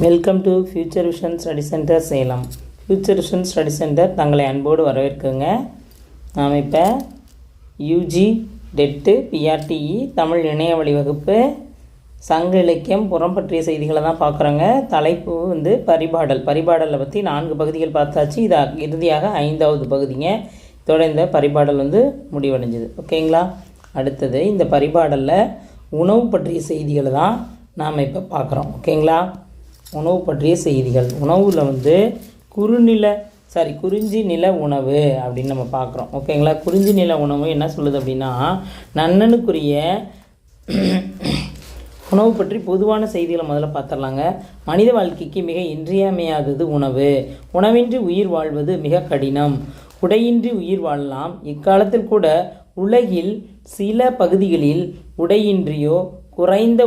Welcome to future vision study centre Salem. Future vision study centre தங்களை அன்போடு வரவேற்குங்க. நாம் இப்போ யூஜி டெட்டு பிஆர்டிஇ தமிழ் இணைய வழி வகுப்பு சங்க இலக்கியம் புறம் பற்றிய செய்திகளை தான் பார்க்குறோங்க. தலைப்பு பரிபாடலை பற்றி 4 பகுதிகள் பார்த்தாச்சு. இது இறுதியாக 5வது பகுதிங்க. இதோட இந்த பரிபாடல் முடிவடைஞ்சுது. ஓகேங்களா? அடுத்தது இந்த பரிபாடலில் உணவு பற்றிய செய்திகளை தான் நாம் இப்போ பார்க்குறோம். ஓகேங்களா? உணவு பற்றிய செய்திகள். உணவில் குறிஞ்சி நில உணவு அப்படின்னு நம்ம பார்க்குறோம். ஓகேங்களா? குறிஞ்சி நில உணவு என்ன சொல்லுது அப்படின்னா, நன்னனுக்குரிய உணவு பற்றி பொதுவான செய்திகளை முதல்ல பார்த்துடலாங்க. மனித வாழ்க்கைக்கு மிக இன்றியமையாதது உணவு. உணவின்றி உயிர் வாழ்வது மிக கடினம். உடையின்றி உயிர் வாழலாம். இக்காலத்தில் கூட உலகில் சில பகுதிகளில் உடையின்றியோ குறைந்த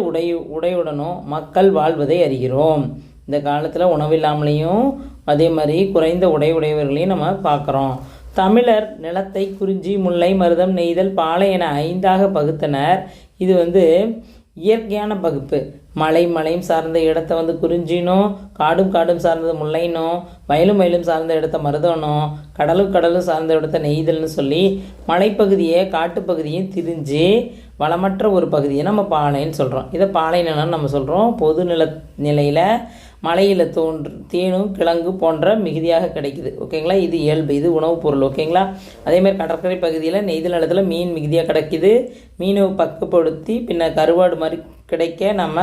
உடையுடனோ மக்கள் வாழ்வதை அறிகிறோம். இந்த காலத்தில் உணவில்லாமலேயும் அதே மாதிரி குறைந்த உடையவர்களையும் நம்ம பார்க்குறோம். தமிழர் நிலத்தை குறிஞ்சி, முல்லை, மருதம், நெய்தல், பாலை என 5ஆக பகுத்தனர். இது இயற்கையான பகுப்பு. மலையும் சார்ந்த இடத்த குறிஞ்சினோ, காடும் சார்ந்தது முல்லைனோ, வயலும் சார்ந்த இடத்த மருதனோ, கடலும் சார்ந்த இடத்த நெய்தல்னு சொல்லி மலைப்பகுதியை காட்டுப்பகுதியும் திரிஞ்சு வளமற்ற ஒரு பகுதியை நம்ம பாலைன்னு சொல்கிறோம். இதை பாலை நிலம்னு நம்ம சொல்கிறோம். பொது நிலையில் மலையில் தேனும் கிழங்கு போன்ற மிகுதியாக கிடைக்குது. ஓகேங்களா? இது இயல்பு, இது உணவுப் பொருள். ஓகேங்களா? அதேமாதிரி கடற்கரை பகுதியில் நெய்தல் நிலத்தில் மீன் மிகுதியாக கிடைக்குது. மீனை பக்குப்படுத்தி பின்ன கருவாடு மாதிரி கிடைக்க நம்ம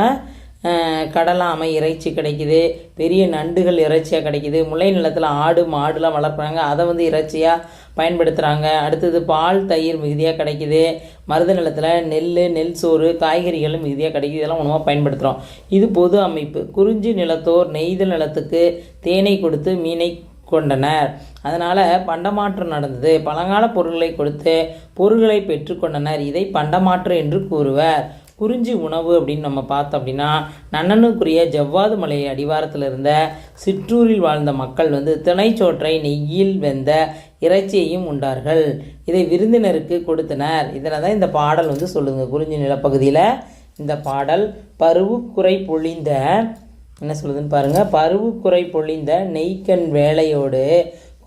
கடலாமை இறைச்சி கிடைக்குது. பெரிய நண்டுகள் இறைச்சியாக கிடைக்குது. முல்லை நிலத்தில் ஆடு மாடுலாம் வளர்க்குறாங்க. அதை இறைச்சியாக பயன்படுத்துகிறாங்க. அடுத்தது பால் தயிர் மிகுதியாக கிடைக்குது. மருத நிலத்தில் நெல் சோறு காய்கறிகளும் மிகுதியாக கிடைக்குது. இதெல்லாம் உணவாக பயன்படுத்துகிறோம். இது பொது அமைப்பு. குறிஞ்சி நிலத்தோர் நெய்தல் நிலத்துக்கு தேனை கொடுத்து மீனை கொண்டனர். அதனால் பண்டமாற்றம் நடந்தது. பழங்கால பொருட்களை கொடுத்து பொருள்களை பெற்றுக்கொண்டனர். இதை பண்டமாற்று என்று கூறுவர். குறிஞ்சி உணவு அப்படின்னு நம்ம பார்த்தோம் அப்படின்னா, நன்னனுக்குரிய ஜவ்வாது மலை அடிவாரத்தில் இருந்த சிற்றூரில் வாழ்ந்த மக்கள் திணைச்சோற்றை நெய்யில் வெந்த இறைச்சியையும் உண்டார்கள். இதை விருந்தினருக்கு கொடுத்தனர். இதில் தான் இந்த பாடல் சொல்லுங்க. குறிஞ்சி நிலப்பகுதியில் இந்த பாடல் பருவுக்குறை பொழிந்த என்ன சொல்லுதுன்னு பாருங்கள். பருவுக்குறை பொழிந்த நெய்க்கண் வேலையோடு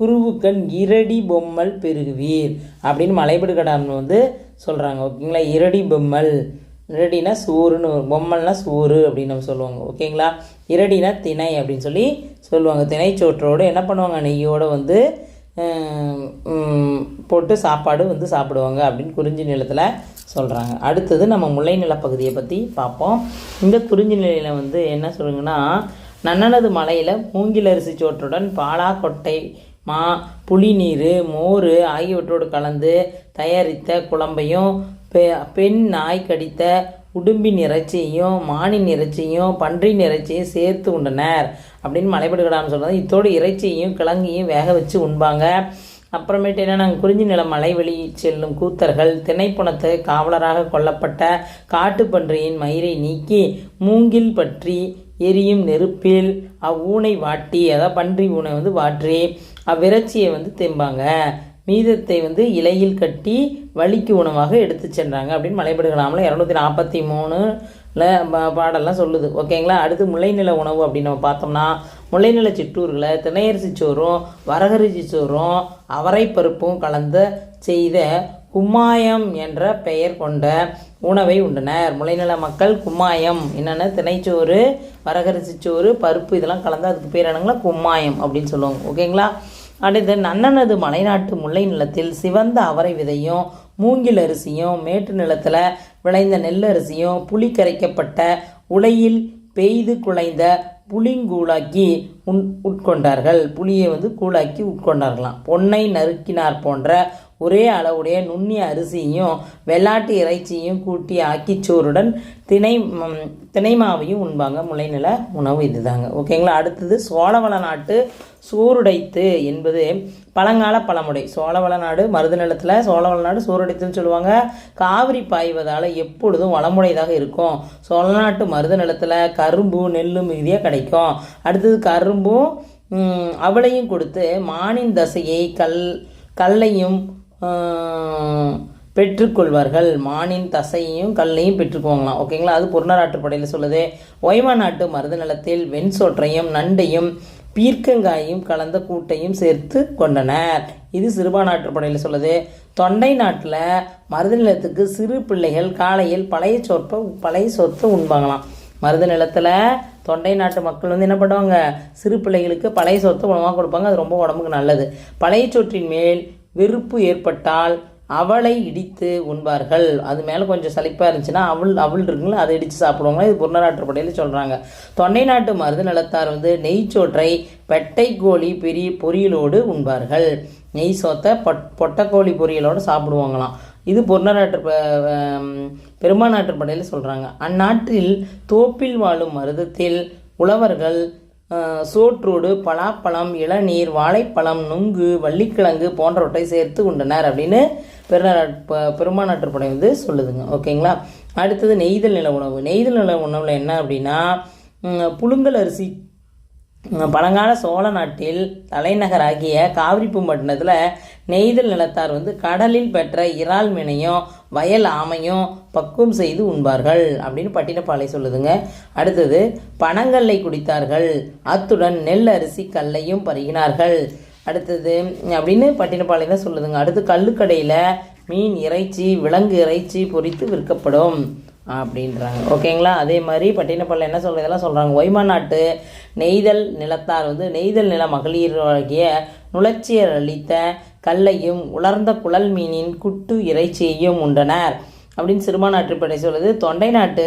குருவுக்கண் இரடி பொம்மல் பெருகுவீர் அப்படின்னு மலைபடுகடான் சொல்கிறாங்க. ஓகேங்களா? இரடி பொம்மல், இரடினா சோறுன்னு, பொம்மல்னா சோறு அப்படின்னு நம்ம சொல்லுவாங்க. ஓகேங்களா? இரடினா திணை அப்படின்னு சொல்லி சொல்லுவாங்க. திணைச்சோற்றோடு என்ன பண்ணுவாங்க, நெய்யோடு போட்டு சாப்பாடு சாப்பிடுவாங்க அப்படின்னு குறிஞ்சி நிலத்தில் சொல்கிறாங்க. அடுத்தது நம்ம முல்லை நிலப்பகுதியை பற்றி பார்ப்போம். இந்த குறிஞ்சி நிலையில் என்ன சொல்லுங்கன்னா, நன்னனது மலையில் மூங்கில் அரிசி சோற்றுடன் பாலா கொட்டை மா புளிநீர் மோர் ஆகியவற்றோடு கலந்து தயாரித்த குழம்பையும் பெண் நாய் கடித்த உடும்பின் இறைச்சியையும் மானின் இறைச்சியும் பன்றின் இறைச்சியும் சேர்த்து உண்டனர் அப்படின்னு மலைபடுகடான்னு சொல்கிறது. இத்தோடு இறைச்சியையும் கிழங்கையும் வேக வச்சு உண்பாங்க. அப்புறமேட்டு என்ன, நாங்கள் குறிஞ்சி நிலம் மலைவெளி செல்லும் கூத்தர்கள் திணைப்புணத்து காவலராக கொல்லப்பட்ட காட்டுப்பன்றியின் மயிரை நீக்கி மூங்கில் பற்றி எரியும் நெருப்பில் அவ்வூனை வாட்டி, அதாவது பன்றி ஊனை வாற்றி அவ்விறைச்சியை திம்பாங்க. மீதத்தை இலையில் கட்டி வலிக்கு உணவாக எடுத்து சென்றாங்க அப்படின்னு மலைபடுகடாமல் 243 பாடெல்லாம் சொல்லுது. ஓகேங்களா? அடுத்து முல்லைநில உணவு அப்படின்னு நம்ம பார்த்தோம்னா, முல்லைநில சிற்றூர்களை திணையரிசி சோறும் வரகரிசி சோறும் அவரைப்பருப்பும் கலந்து செய்த கும்மாயம் என்ற பெயர் கொண்ட உணவை உண்டனர். முல்லைநில மக்கள் கும்மாயம் என்னென்ன, திணைச்சோறு வரகரிசி சோறு பருப்பு இதெல்லாம் கலந்து அதுக்கு பேர் என்னங்களா கும்மாயம் அப்படின்னு சொல்லுவாங்க. ஓகேங்களா? அடுத்து நன்னனது மலைநாட்டு முல்லை நிலத்தில் சிவந்த அவரை விதையும் மூங்கில் அரிசியும் மேட்டு நிலத்தில் விளைந்த நெல் அரிசியும் புளி கரைக்கப்பட்ட உலையில் பெய்து குழைந்த புளிங்கூழாக்கி உட்கொண்டார்கள். புளியை கூழாக்கி உட்கொண்டார்களாம். பொன்னை நறுக்கினார் போன்ற ஒரே அளவுடைய நுண்ணிய அரிசியையும் வெள்ளாட்டு இறைச்சியையும் கூட்டி ஆக்கிச்சோறுடன் திணைமாவையும் உண்பாங்க. முல்லைநில உணவு இதுதாங்க. ஓகேங்களா? அடுத்தது சோழவள நாட்டு சோறுடைத்து என்பது பழங்கால பழமுடை. சோழவள நாடு மருத நிலத்தில் சோழவள நாடு சோறுடைத்துன்னு சொல்லுவாங்க. காவிரி பாய்வதால் எப்பொழுதும் வளமுடையதாக இருக்கும். சோழ நாட்டு மருத நிலத்தில் கரும்பு நெல்லு மிகுதியாக கிடைக்கும். அடுத்தது கரும்பும் அவளையும் கொடுத்து மானின் தசையை கல்லையும் பெற்றுக்கொள்வார்கள். மானின் தசையையும் கல்லையும் பெற்றுக்குவாங்களாம். ஓகேங்களா, அது புறநாற்றுப்படையில் சொல்லுது. ஒய்மா நாட்டு மருத நிலத்தில் வெண்சோற்றையும் நண்டையும் பீர்க்கங்காயும் கலந்த கூட்டையும் சேர்த்து கொண்டனர். இது சிறுபான்நாட்டுப்படையில் சொல்லுது. தொண்டை நாட்டில் மருத நிலத்துக்கு சிறு பிள்ளைகள் காலையில் பழைய சொத்தை உண்பாங்களாம். மருத நிலத்தில் தொண்டை நாட்டு மக்கள் வந்து என்ன பண்ணுவாங்க, சிறு பிள்ளைகளுக்கு பழைய சொத்தை உணவாக கொடுப்பாங்க. அது ரொம்ப உடம்புக்கு நல்லது. பழைய சொற்றின் மேல் வெறுப்பு ஏற்பட்டால் அவளை இடித்து உண்பார்கள். அது மேலே கொஞ்சம் சலிப்பாக இருந்துச்சுன்னா அவள் இருக்குங்களா, அதை இடித்து சாப்பிடுவாங்க. இது புறநாற்றுப்படையில் சொல்கிறாங்க. தொண்டை நாட்டு மருத நிலத்தார் வந்து நெய்ச்சோற்றை பெட்டை கோழி பெரிய பொரியலோடு உண்பார்கள். நெய் சோத்தை பொட்டைக்கோழி பொரியலோடு சாப்பிடுவாங்களாம். இது பெரும்பான்நாட்டுப்படையில் சொல்கிறாங்க. அந்நாட்டில் தோப்பில் வாழும் மருதத்தில் உழவர்கள் சோற்றோடு பலாப்பழம், இளநீர், வாழைப்பழம், நுங்கு, வள்ளிக்கிழங்கு போன்றவற்றை சேர்த்து உண்டனர் அப்படின்னு பெரும்பான்நாட்டுப்படை வந்து சொல்லுதுங்க. ஓகேங்களா, அடுத்தது நெய்தல் நில உணவு. நெய்தல் நில உணவில் என்ன அப்படின்னா, புழுங்கல் அரிசி பழங்கால சோழ நாட்டில் தலைநகராகிய காவிரிப்பூம்பட்டினத்தில் நெய்தல் நிலத்தார் வந்து கடலில் பெற்ற இறால் மீனையும் வயல் ஆமையும் பக்குவம் செய்து உண்பார்கள் அப்படின்னு பட்டினப்பாலை சொல்லுதுங்க. அடுத்தது பனங்கல்லை குடித்தார்கள், அத்துடன் நெல் அரிசி கல்லையும் பருகினார்கள். அடுத்தது அப்படின்னு பட்டினப்பாலை தான் சொல்லுதுங்க. அடுத்து கல்லுக்கடையில் மீன் இறைச்சி, விலங்கு இறைச்சி பொரித்து விற்கப்படும் அப்படின்றாங்க. ஓகேங்களா, அதே மாதிரி பட்டினப்பாலை என்ன சொல்கிறதெல்லாம் சொல்கிறாங்க. ஒய்மா நாட்டு நெய்தல் நிலத்தார் வந்து நெய்தல் நில மகளிராகிய நுழச்சியர் அளித்த கல்லையும் உலர்ந்த குழல் மீனின் குட்டு இறைச்சியையும் உண்டனர் அப்படின்னு சிறுபான்நாட்டுப்படை சொல்லுது. தொண்டை நாட்டு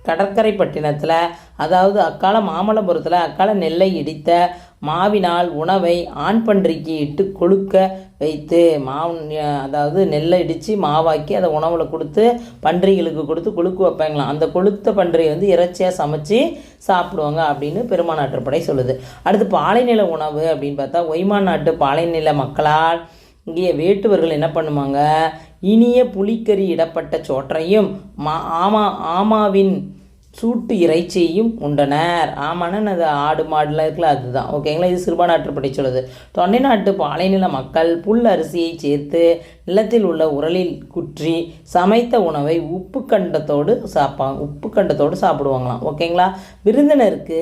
கடற்கரை பட்டினத்தில், அதாவது அக்கால மாமல்லபுரத்தில் அக்கால நெல்லை இடித்த மாவினால் உணவை ஆண் பன்றிக்கு இட்டு கொழுக்க வைத்து அதாவது நெல்லை இடித்து மாவாக்கி அதை உணவில் கொடுத்து பன்றிகளுக்கு கொடுத்து கொழுக்கு வைப்பாங்களாம். அந்த கொளுத்த பன்றியை வந்து இறைச்சியாக சமைச்சு சாப்பிடுவாங்க அப்படின்னு பெரும்பான்நாட்டுப்படை சொல்லுது. அடுத்து பாலைநில உணவு அப்படின்னு பார்த்தா, ஒய்மா நாட்டு பாலைநில மக்களால் இங்கே வேட்டுவர்கள் என்ன பண்ணுவாங்க, இனிய புலிக்கறி இடப்பட்ட சோற்றையும் ஆமாவின் சூட்டு இறைச்சியையும் உண்டனர். ஆமான்னு அது ஆடு மாடுலாம் இருக்குல்ல, அதுதான். ஓகேங்களா, இது சிறுபான்நாட்டுப்படை சொல்லுது. தொண்டை நாட்டு பாலைநில மக்கள் புல் அரிசியை சேர்த்து நிலத்தில் உள்ள உரலில் குற்றி சமைத்த உணவை உப்பு கண்டத்தோடு சாப்பிடுவாங்களாம். ஓகேங்களா, விருந்தினருக்கு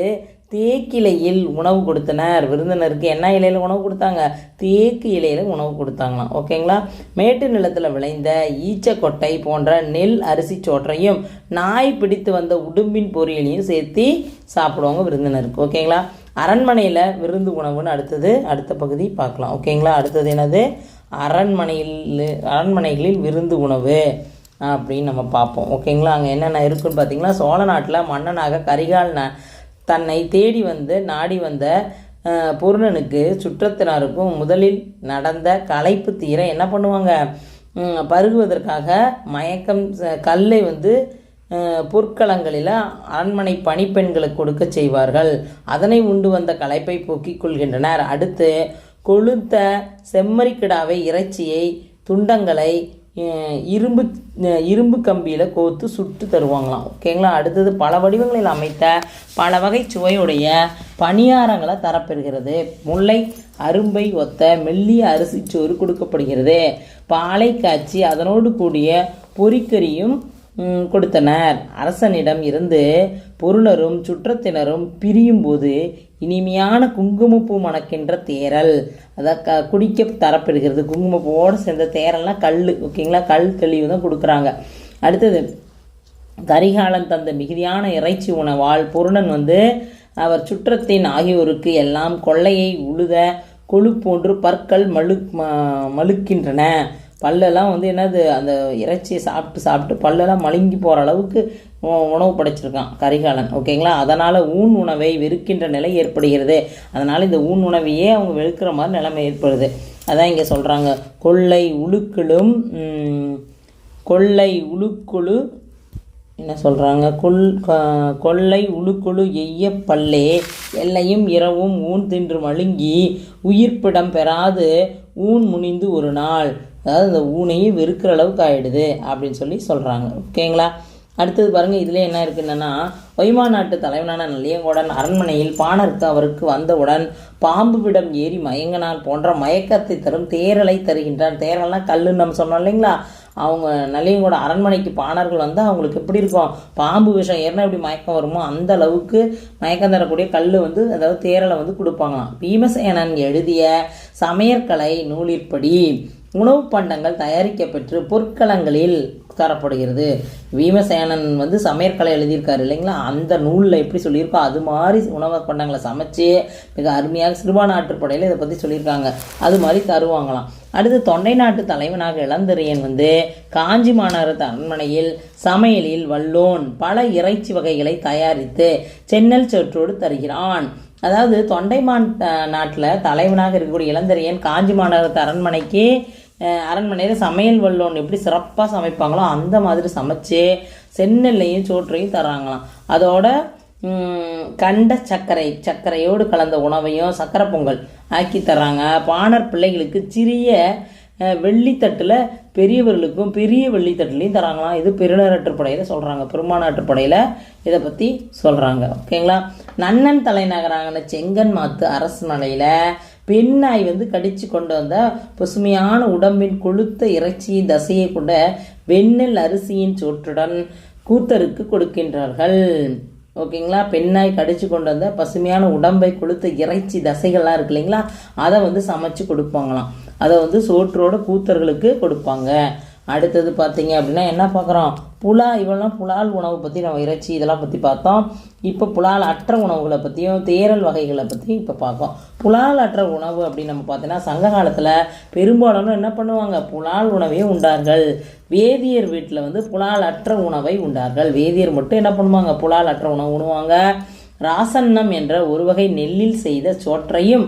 தேக்கிலையில் உணவு கொடுத்தனர். விருந்தினருக்கு என்ன இலையில் உணவு கொடுத்தாங்க, தேக்கு இலையில் உணவு கொடுத்தாங்களாம். ஓகேங்களா, மேட்டு நிலத்தில் விளைந்த ஈச்சக்கொட்டை போன்ற நெல் அரிசி சோற்றையும் நாய் பிடித்து வந்த உடும்பின் பொரியலையும் சேர்த்து சாப்பிடுவாங்க விருந்தினருக்கு. ஓகேங்களா, அரண்மனையில் விருந்து உணவுன்னு அடுத்த பகுதி பார்க்கலாம். ஓகேங்களா, அடுத்தது என்னது, அரண்மனைகளில் விருந்து உணவு அப்படின்னு நம்ம பார்ப்போம். ஓகேங்களா, அங்கே என்னென்ன இருக்குன்னு பார்த்தீங்கன்னா, சோழ நாட்டில் மன்னனாக கரிகால் தன்னை நாடி வந்த பொருணனுக்கு சுற்றத்தினருக்கும் முதலில் நடந்த களைப்பு தீர என்ன பண்ணுவாங்க, பருகுவதற்காக கல்லை பொற்களங்களில் அரண்மனை பணிப்பெண்களுக்கு கொடுக்க செய்வார்கள். அதனை உண்டு வந்த களைப்பை போக்கிக் கொள்கின்றனர். அடுத்து கொளுத்த செம்மறிக்கிடாவை இறைச்சியை துண்டங்களை இரும்பு கம்பியில் கோத்து சுட்டு தருவாங்களாம். ஓகேங்களா, அடுத்தது பல வடிவங்களில் அமைத்த பல வகை சுவையுடைய பணியாரங்களை தரப்பெறுகிறது. முல்லை அரும்பை ஒத்த மெல்லிய அரிசிச்சோறு கொடுக்கப்படுகிறது. பாலை காய்ச்சி அதனோடு கூடிய பொறிக்கறியும் கொடுத்தனர். அரசனிடம் இருந்து பொருணரும் சுற்றத்தினரும் பிரியும் போது இனிமையான குங்குமப்பூ மணக்கின்ற தேரல் அதை குடிக்க தரப்படுகிறது. குங்குமப்பூவோடு சேர்ந்த தேரல்னால் கல். ஓகேங்களா, கல் தெளிவு தான் கொடுக்குறாங்க. அடுத்தது கரிகாலன் தந்த மிகுதியான இறைச்சி உணவால் பொருணன் அவர் சுற்றத்தின் ஆகியோருக்கு எல்லாம் கொள்ளையை உழுத கொழு போன்று பற்கள் மழுக்கின்றன. பல்லெல்லாம் என்னது, அந்த இறைச்சியை சாப்பிட்டு பல்லெல்லாம் மழுங்கி போகிற அளவுக்கு உணவு படைச்சிருக்கான் கரிகாலன். ஓகேங்களா, அதனால் ஊன் உணவை வெறுக்கின்ற நிலை ஏற்படுகிறது. அதனால் இந்த ஊன் உணவையே அவங்க வெறுக்கிற மாதிரி நிலைமை ஏற்படுது. அதான் இங்கே சொல்கிறாங்க, கொள்ளை உழுக்குழு என்ன சொல்கிறாங்க, கொள்ளை உழுக்குழு எய்ய பல்லே எல்லையும் இரவும் ஊன் தின்று மழுங்கி உயிர்ப்பிடம் பெறாது ஊன் முனிந்து ஒரு நாள். அதாவது இந்த ஊனையும் வெறுக்கிற அளவுக்கு ஆகிடுது அப்படின்னு சொல்லி சொல்கிறாங்க. ஓகேங்களா, அடுத்தது பாருங்கள், இதில் என்ன இருக்குன்னா, ஒய்மா நாட்டு தலைவனான நல்லியங்கோடன் அரண்மனையில் பாணருக்கு அவருக்கு வந்தவுடன் பாம்பு விடம் ஏறி மயங்கினான் போன்ற மயக்கத்தை தரும் தேரலை தருகின்றான். தேரல்னால் கல்லுன்னு நம்ம சொன்னோம் இல்லைங்களா, அவங்க நளினியோட அரண்மனைக்கு பாணர்கள் வந்து அவங்களுக்கு எப்படி இருக்கும், பாம்பு விஷம் ஏறினா எப்படி மயக்கம் வருமோ அந்த அளவுக்கு மயக்கம் தரக்கூடிய கல் வந்து அதாவது தேரலை வந்து கொடுப்பாங்களாம். பீமசேனன் எழுதிய சமையற்கலை நூலிற்படி உணவு பண்டங்கள் தயாரிக்கப்பெற்று பொற்களங்களில் தரப்படுகிறது. பீமசேனன் வந்து சமையற்கலை எழுதியிருக்காரு இல்லைங்களா, அந்த நூலில் எப்படி சொல்லியிருக்கோ அது மாதிரி உணவு பண்டங்களை சமைச்சு மிக அருமையாக சிறுபான்நாட்டுப்படையில் இதை பற்றி சொல்லியிருக்காங்க, அது மாதிரி தருவாங்களாம். அடுத்து தொண்டை நாட்டு தலைவனாக இளந்திரையன் வந்து காஞ்சி மாநகரத்து அரண்மனையில் சமையலில் வல்லோன் பல இறைச்சி வகைகளை தயாரித்து சென்னல் சோற்றோடு தருகிறான். அதாவது தொண்டைமான் நாட்டில் தலைவனாக இருக்கக்கூடிய இளந்திரையன் காஞ்சி மாநகரத்து அரண்மனையில் சமையல் வல்லோன் எப்படி சிறப்பாக சமைப்பாங்களோ அந்த மாதிரி சமைச்சு செந்நெல்லையும் சோற்றையும் தர்றாங்களாம். அதோட கண்ட சர்க்கரையோடு கலந்த உணவையும் சக்கரை பொங்கல் ஆக்கி தர்றாங்க. பாணர் பிள்ளைகளுக்கு சிறிய வெள்ளித்தட்டில் பெரியவர்களுக்கும் பெரிய வெள்ளித்தட்டுலையும் தராங்களாம். இது பெருநராற்றுப்படையில் சொல்கிறாங்க, பெருமானாற்றுப்படையில் இதை பற்றி சொல்கிறாங்க. ஓகேங்களா. நன்னன் தலைநகரான செங்கன்மாத்து அரண்மனையில் பெண்ணாய் வந்து கடிச்சு கொண்டு வந்த பசுமையான உடம்பின் கொழுத்த இறைச்சி தசையை கொண்ட வெண்ணெல் அரிசியின் சோற்றுடன் கூத்தருக்கு கொடுக்கின்றார்கள். ஓகேங்களா. பெண்ணாய் கடிச்சு கொண்டு வந்த பசுமையான உடம்பை கொளுத்த இறைச்சி தசைகள்லாம் இருக்கு இல்லைங்களா, அதை வந்து சமைச்சு கொடுப்பாங்களாம். அதை வந்து சோற்றோட கூத்தர்களுக்கு கொடுப்பாங்க. அடுத்தது பார்த்தீங்க அப்படின்னா என்ன பார்க்குறோம், இவெல்லாம் புலால் உணவு பற்றி நம்ம இறைச்சி இதெல்லாம் பற்றி பார்த்தோம். இப்போ புலால் அற்ற உணவுகளை பற்றியும் தேரல் வகைகளை பற்றியும் இப்போ பார்ப்போம். புலால் அற்ற உணவு அப்படின்னு நம்ம பார்த்தோன்னா சங்க காலத்தில் பெரும்பாலும் என்ன பண்ணுவாங்க, புலால் உணவையும் உண்டார்கள். வேதியர் வீட்டில் வந்து புலால் அற்ற உணவை உண்டார்கள். வேதியர் மட்டும் என்ன பண்ணுவாங்க, புலால் அற்ற உணவு உண்ணுவாங்க. ராசன்னம் என்ற ஒரு வகை நெல்லில் செய்த சோற்றையும்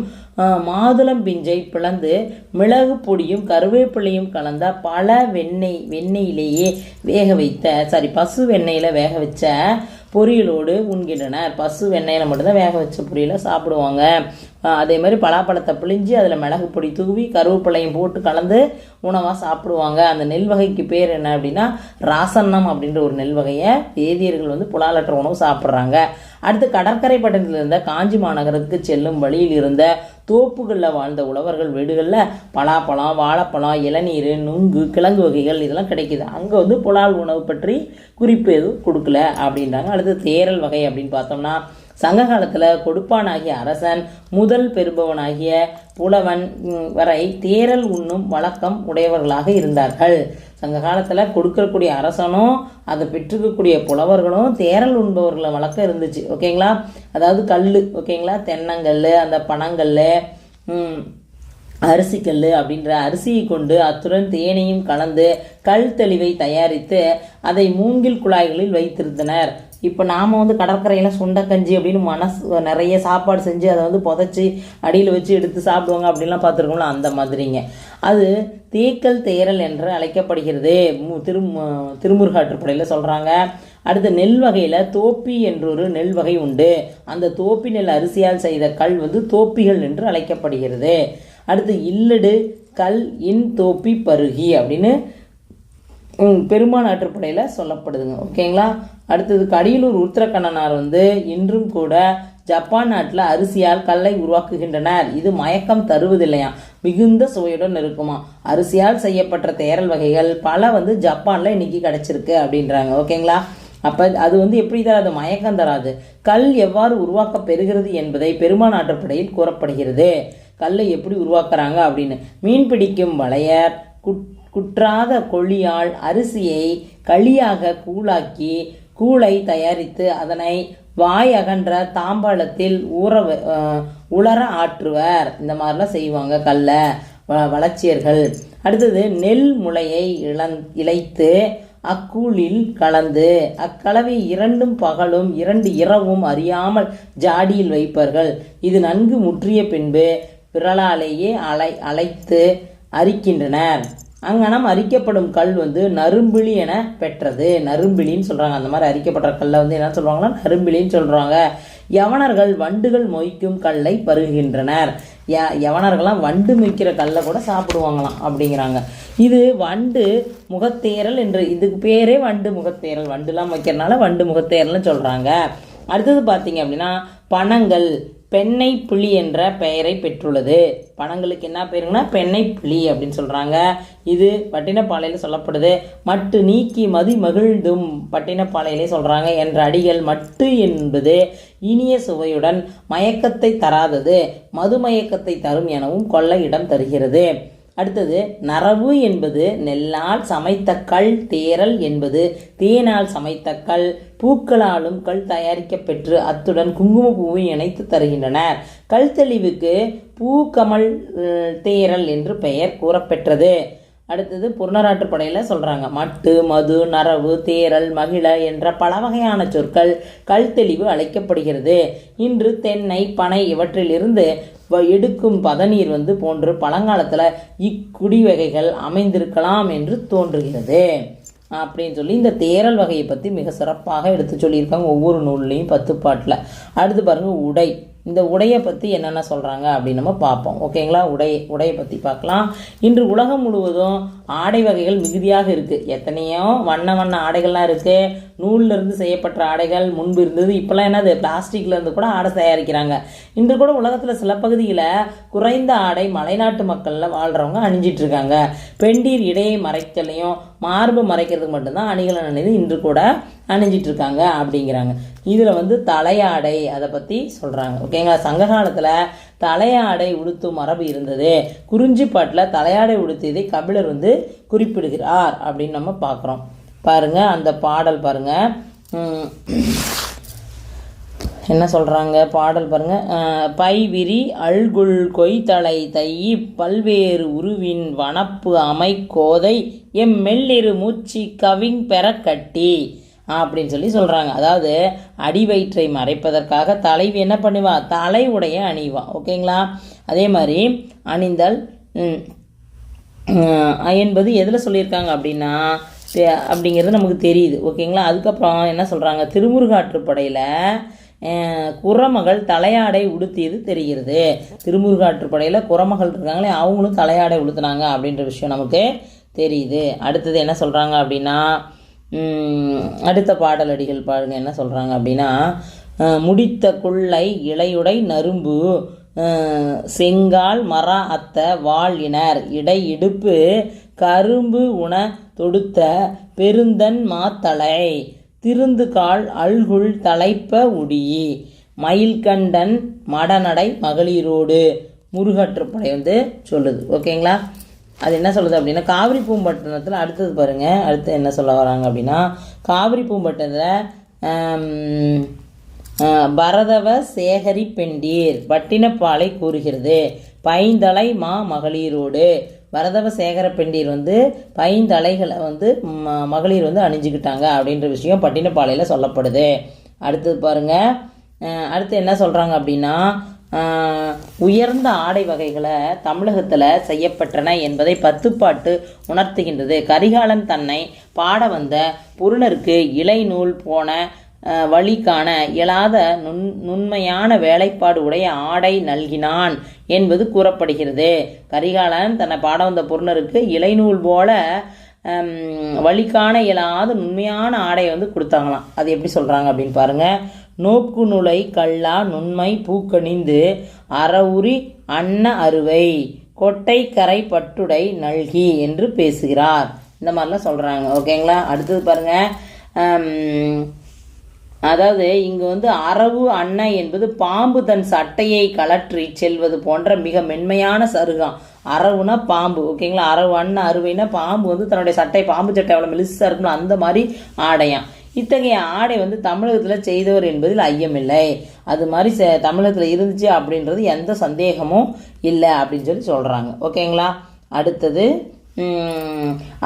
மாதுளம் பிஞ்சை பிளந்து மிளகு பொடியும் கருவேப்பிலையும் கலந்த பல வெண்ணெயிலேயே பசு வெண்ணெயில் வேக வச்ச பொரியலோடு உண்கின்றனர். பசு வெண்ணெயில் மட்டும்தான் வேக வச்ச பொரியலை சாப்பிடுவாங்க. அதே மாதிரி பலாப்பழத்தை பிழிஞ்சு அதில் மிளகு பொடி தூவி கருவேப்பிலையும் போட்டு கலந்து உணவாக சாப்பிடுவாங்க. அந்த நெல் வகைக்கு பேர் என்ன அப்படின்னா ராசன்னம் அப்படின்ற ஒரு நெல் வகையை வேதியர்கள் வந்து புலாலற்ற உணவு சாப்பிட்றாங்க. அடுத்து கடற்கரை பட்டணத்தில் இருந்த காஞ்சி மாநகரத்துக்கு செல்லும் வழியில் இருந்த தோப்புகளில் வாழ்ந்த உழவர்கள் வீடுகளில் பலாப்பழம், வாழைப்பழம், இளநீர், நுங்கு, கிழங்கு வகைகள் இதெல்லாம் கிடைக்கிது. அங்கே வந்து புலால் உணவு பற்றி குறிப்பு எதுவும் கொடுக்கல அப்படின்றாங்க. அடுத்து தேரல் வகை அப்படின்னு பார்த்தோம்னா சங்க காலத்தில் கொடுப்பானாகிய அரசன் முதல் பெறுபவனாகிய புலவன் வரை தேரல் உண்ணும் வழக்கம் உடையவர்களாக இருந்தார்கள். சங்க காலத்தில் கொடுக்கக்கூடிய அரசனும் அதை பெற்றுக்கக்கூடிய புலவர்களும் தேரல் உண்பவர்களை வழக்கம் இருந்துச்சு. ஓகேங்களா. அதாவது கல், ஓகேங்களா, தென்னங்கல், அந்த பனங்கல், அரிசிக்கல் அப்படின்ற அரிசியை கொண்டு அத்துடன் தேனையும் கலந்து கல் தெளிவை தயாரித்து அதை மூங்கில் குழாய்களில் வைத்திருந்தனர். இப்போ நாம் வந்து கடற்கரையில் சுண்டக்கஞ்சி அப்படின்னு நிறைய சாப்பாடு செஞ்சு அதை வந்து புதைச்சி அடியில் வச்சு எடுத்து சாப்பிடுவாங்க அப்படின்லாம் பார்த்துருக்கோம்ல, அந்த மாதிரிங்க. அது தேக்கல் தேரல் என்று அழைக்கப்படுகிறது. திருமுருகாற்றுப்படையில் சொல்கிறாங்க. அடுத்த நெல் வகையில் தோப்பி என்றொரு நெல் வகை உண்டு. அந்த தோப்பி நெல் அரிசியால் செய்த கல் வந்து தோப்பிகள் என்று அழைக்கப்படுகிறது. அடுத்து இல்லடு கல் இன் தோப்பி பருகி அப்படின்னு பெருமானாற்றுப்படையில் சொல்லப்படுதுங்க. ஓகேங்களா. அடுத்தது கடியலூர் உத்திரக்கண்ணனார் வந்து இன்றும் கூட ஜப்பான் நாட்டில் அரிசியால் கல்லை உருவாக்குகின்றனர். இது மயக்கம் தருவதில்லையா, மிகுந்த சுவையுடன் இருக்குமா. அரிசியால் செய்யப்பட்ட தேரல் வகைகள் பல வந்து ஜப்பானில் இன்னைக்கு கிடைச்சிருக்கு அப்படின்றாங்க. ஓகேங்களா. அப்போ அது வந்து எப்படி தராது, மயக்கம் தராது. கல் எவ்வாறு உருவாக்க பெறுகிறது என்பதை பெருமானாற்றுப்படையில் கூறப்படுகிறது. கல்லை எப்படி உருவாக்குறாங்க அப்படின்னு மீன் பிடிக்கும் வளையர் குற்றாத கொள்ளியால் அரிசியை களியாக கூழாக்கி கூளை தயாரித்து அதனை வாய் அகன்ற தாம்பாளத்தில் உலர ஆற்றுவர். இந்த மாதிரிலாம் செய்வாங்க கல்ல வளர்ச்சியர்கள். அடுத்தது நெல் முளையை இழைத்து அக்கூழில் கலந்து அக்கலவை 2 பகலும் 2 இரவும் அறியாமல் ஜாடியில் வைப்பார்கள். இது நன்கு முற்றிய பின்பு விரலாலேயே அழைத்து அரிக்கின்றனர். அங்கனம் அரிக்கப்படும் கல் வந்து நரும்பிழி என பெற்றது. நரும்பிழின்னு சொல்கிறாங்க. அந்த மாதிரி அரிக்கப்பட்ட கல்லை வந்து என்ன சொல்கிறாங்கன்னா நரும்பிழின்னு சொல்கிறாங்க. யவனர்கள் வண்டுகள் மொய்க்கும் கல்லை பருகுகின்றனர். யவனர்கள்லாம் வண்டு மொய்க்கிற கல்லை கூட சாப்பிடுவாங்களாம் அப்படிங்கிறாங்க. இது வண்டு முகத்தேரல் என்று, இதுக்கு பேரே வண்டு முகத்தேரல், வண்டுலாம் மொய்க்கிறதுனால வண்டு முகத்தேரல்னு சொல்கிறாங்க. அடுத்தது பார்த்தீங்க அப்படின்னா பனங்கள் பெண்ணை புலி என்ற பெயரை பெற்றுள்ளது. பணங்களுக்கு என்ன பெயருங்கன்னா பெண்ணை புலி அப்படின்னு சொல்கிறாங்க. இது பட்டினப்பாலையில் சொல்லப்படுது. மட்டு நீக்கி மதி மகிழ்ந்தும் பட்டினப்பாலையிலே சொல்கிறாங்க என்ற அடிகள். மட்டு என்பது இனிய சுவையுடன் மயக்கத்தை தராதது, மது மயக்கத்தை தரும் எனவும் கொள்ள இடம் தருகிறது. அடுத்தது நரவு என்பது நெல்லால் சமைத்த கள், தேரல் என்பது தேனால் சமைத்த கள், பூக்களாலும் கல் தயாரிக்கப்பெற்று அத்துடன் குங்குமப்பூவை இணைத்து தருகின்றனர். கல் தெளிவுக்கு பூக்கமல் தேரல் என்று பெயர் கூறப்பெற்றது. அடுத்தது புறநாற்று படையில் சொல்கிறாங்க. மட்டு, மது, நரவு, தேரல், மகிழ என்ற பல வகையான சொற்கள் கல் தெளிவு அழைக்கப்படுகிறது. இன்று தென்னை, பனை இவற்றிலிருந்து எடுக்கும் பதநீர் போன்று பழங்காலத்தில் இக்குடி வகைகள் அமைந்திருக்கலாம் என்று தோன்றுகிறது அப்படின்னு சொல்லி இந்த தேரல் வகையை பற்றி மிக சிறப்பாக எடுத்து சொல்லியிருக்காங்க ஒவ்வொரு நூல்லையும் 10 பாட்டில். அடுத்து பாருங்கள் உடை. இந்த உடையை பற்றி என்னென்ன சொல்கிறாங்க அப்படின்னு நம்ம பார்ப்போம். ஓகேங்களா? உடையை பற்றி பார்க்கலாம். இன்று உலகம் முழுவதும் ஆடை வகைகள் மிகுதியாக இருக்குது. எத்தனையோ வண்ண வண்ண ஆடைகள்லாம் இருக்குது. நூல்லேருந்து செய்யப்பட்ட ஆடைகள் முன்பு இருந்தது. இப்போல்லாம் என்னது பிளாஸ்டிக்லேருந்து கூட ஆடை தயாரிக்கிறாங்க. இன்று கூட உலகத்தில் சில பகுதியில் குறைந்த ஆடை மலைநாட்டு மக்களில் வாழ்கிறவங்க அணிஞ்சிட்ருக்காங்க. பெண்டீர் இடையை மறைக்கலையும் மார்பு மறைக்கிறதுக்கு மட்டும்தான் அணிகளை அணிந்து இன்று கூட அணிஞ்சிட்ருக்காங்க அப்படிங்கிறாங்க. இதில் தலையாடை அதை பற்றி சொல்கிறாங்க. ஓகேங்களா? சங்க காலத்தில் தலையாடை உடுத்தும் மரபு இருந்தது. குறிஞ்சிப்பாட்டில் தலையாடை உடுத்தியதை கபிலர் குறிப்பிடுகிறார் அப்படின்னு நம்ம பார்க்குறோம். பாருங்கள் அந்த பாடல் பாருங்கள் என்ன சொல்கிறாங்க. பாடல் பாருங்கள். பைவிரி அல்குல் கொய்தலை தையி பல்வேறு உருவின் வனப்பு அமை கோதை மெல்லிரு மூச்சி கவிங் பெற கட்டி அப்படின்னு சொல்லி சொல்கிறாங்க. அதாவது அடி வயிற்றை மறைப்பதற்காக தலைவி என்ன பண்ணுவா? தலை உடைய அணிவா. ஓகேங்களா? அதே மாதிரி அணிந்தல் என்பது எதில் சொல்லியிருக்காங்க அப்படின்னா அப்படிங்கிறது நமக்கு தெரியுது. ஓகேங்களா? அதுக்கப்புறம் என்ன சொல்கிறாங்க, திருமுருகாற்றுப்படையில் குறமகள் தலையாடை உடுத்தியது தெரிகிறது. திருமுருகாற்றுப்படையில் குறமகள் இருக்காங்களே அவங்களும் தலையாடை உடுத்தினாங்க அப்படின்ற விஷயம் நமக்கு தெரியுது. அடுத்தது என்ன சொல்கிறாங்க அப்படின்னா, அடுத்த பாடலடிகள் பாருங்க என்ன சொல்கிறாங்க அப்படின்னா, முடித்த குள்ளை இலையுடை நரும்பு செங்கால் மர அத்த வாழினர் இடை இடுப்பு கரும்பு உண தொடுத்த பெருந்தன் மாத்தலை திருந்துகால் அல்குள் தலைப்ப உடி மயில்கண்டன் மடநடை மகளிரோடு முருகற்றுப்படை சொல்லுது. ஓகேங்களா? அது என்ன சொல்லுது அப்படின்னா, காவிரி பூம்பட்டினத்தில் அடுத்தது பாருங்கள். அடுத்து என்ன சொல்ல வராங்க அப்படின்னா, காவிரி பூம்பட்டினத்தில் பரதவ சேகரி பெண்டீர் பட்டினப்பாலை கூறுகிறது. பைந்தலை மா மகளிரோடு பரதவ சேகர பெண்டீர் பைந்தலைகளை மகளிர் அணிஞ்சுக்கிட்டாங்க அப்படின்ற விஷயம் பட்டினப்பாலையில் சொல்லப்படுது. அடுத்தது பாருங்கள். அடுத்து என்ன சொல்கிறாங்க அப்படின்னா, உயர்ந்த ஆடை வகைகளை தமிழகத்தில் செய்யப்பட்டன என்பதை 10 பாட்டு உணர்த்துகின்றது. கரிகாலன் தன்னை பாட வந்த புருணருக்கு இலை நூல் போன வழி காண இயலாத நுண்மையான வேலைப்பாடு உடைய ஆடை நல்கினான் என்பது கூறப்படுகிறது. கரிகாலன் தன்னை பாட வந்த புருணருக்கு இலைநூல் போல வழிகாண இயலாத நுண்மையான ஆடையை கொடுத்தாங்களாம். அது எப்படி சொல்கிறாங்க அப்படின்னு பாருங்கள். நோக்கு நுழை கல்லா நுண்மை பூக்கணிந்து அறவுரி அன்ன அறுவை கொட்டை கரை பட்டுடை நல்கி என்று பேசுகிறார். இந்த மாதிரிலாம் சொல்கிறாங்க. ஓகேங்களா? அடுத்தது பாருங்கள். அதாவது இங்கு அரவு அன்னை என்பது பாம்பு தன் சட்டையை கலற்றி செல்வது போன்ற மிக மென்மையான சருகம். அரவுனா பாம்பு. ஓகேங்களா? அரவு அன்ன அறுவைனா பாம்பு தன்னுடைய சட்டை பாம்பு சட்டை அவ்வளோ மெலிசாக இருக்கணும் அந்த மாதிரி ஆடையாம். இத்தகைய ஆடை தமிழகத்தில் செய்தவர் என்பதில் ஐயமில்லை. அது மாதிரி தமிழகத்தில் இருந்துச்சு அப்படின்றது எந்த சந்தேகமும் இல்லை அப்படின்னு சொல்கிறாங்க. ஓகேங்களா? அடுத்தது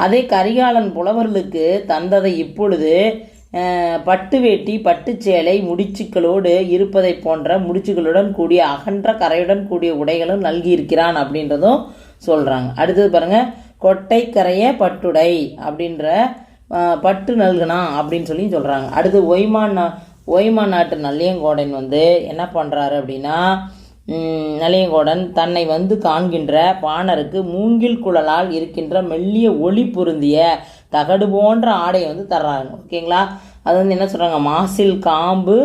அதே கரிகாலன் புலவர்களுக்கு தந்ததை இப்பொழுது பட்டு வேட்டி பட்டுச்சேலை முடிச்சுக்களோடு இருப்பதை போன்ற முடிச்சுக்களுடன் கூடிய அகன்ற கரையுடன் கூடிய உடைகளும் நல்கியிருக்கிறான் அப்படின்றதும் சொல்கிறாங்க. அடுத்தது பாருங்கள். கொட்டை கரைய பட்டுடை அப்படின்ற பட்டு நல்குனா அப்படின்னு சொல்லி சொல்கிறாங்க. அடுத்து ஒய்மான் நாட்டு நல்லியங்கோடன் என்ன பண்ணுறாரு அப்படின்னா, நல்லியங்கோடன் தன்னை காண்கின்ற பாணருக்கு மூங்கில் குழலால் இருக்கின்ற மெல்லிய ஒளி பொருந்திய தகடு போன்ற ஆடையை தர்றாங்க. ஓகேங்களா? அது என்ன சொல்கிறாங்க, மாசில் காம்பு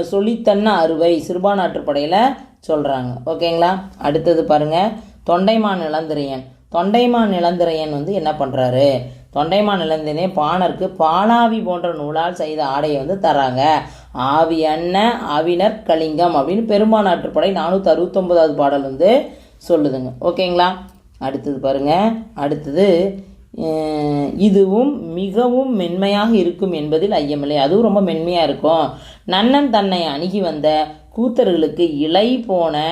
சொலித்தன்ன அறுவை சிறுபான்ஆற்றுப்படையில் சொல்கிறாங்க. ஓகேங்களா. அடுத்தது பாருங்கள், தொண்டைமான் இளந்திரையன். தொண்டைமான் இளந்திரையன் வந்து என்ன பண்ணுறாரு, தொண்டைமான் இளந்திரையன் பாணருக்கு பாலாவி போன்ற நூலால் செய்த ஆடையை வந்து தராங்க. ஆவி அன்ன ஆவினர் கலிங்கம் அப்படின்னு பெரும்பான்ஆற்றுப்படை 469வது பாடல் வந்து சொல்லுதுங்க. ஓகேங்களா. அடுத்தது பாருங்கள், அடுத்தது இதுவும் மிகவும் மென்மையாக இருக்கும் என்பதில் ஐயமில்லை. அதுவும் ரொம்ப மென்மையாக இருக்கும். நன்னன் தன்னை அணுகி வந்த கூத்தர்களுக்கு இலை போன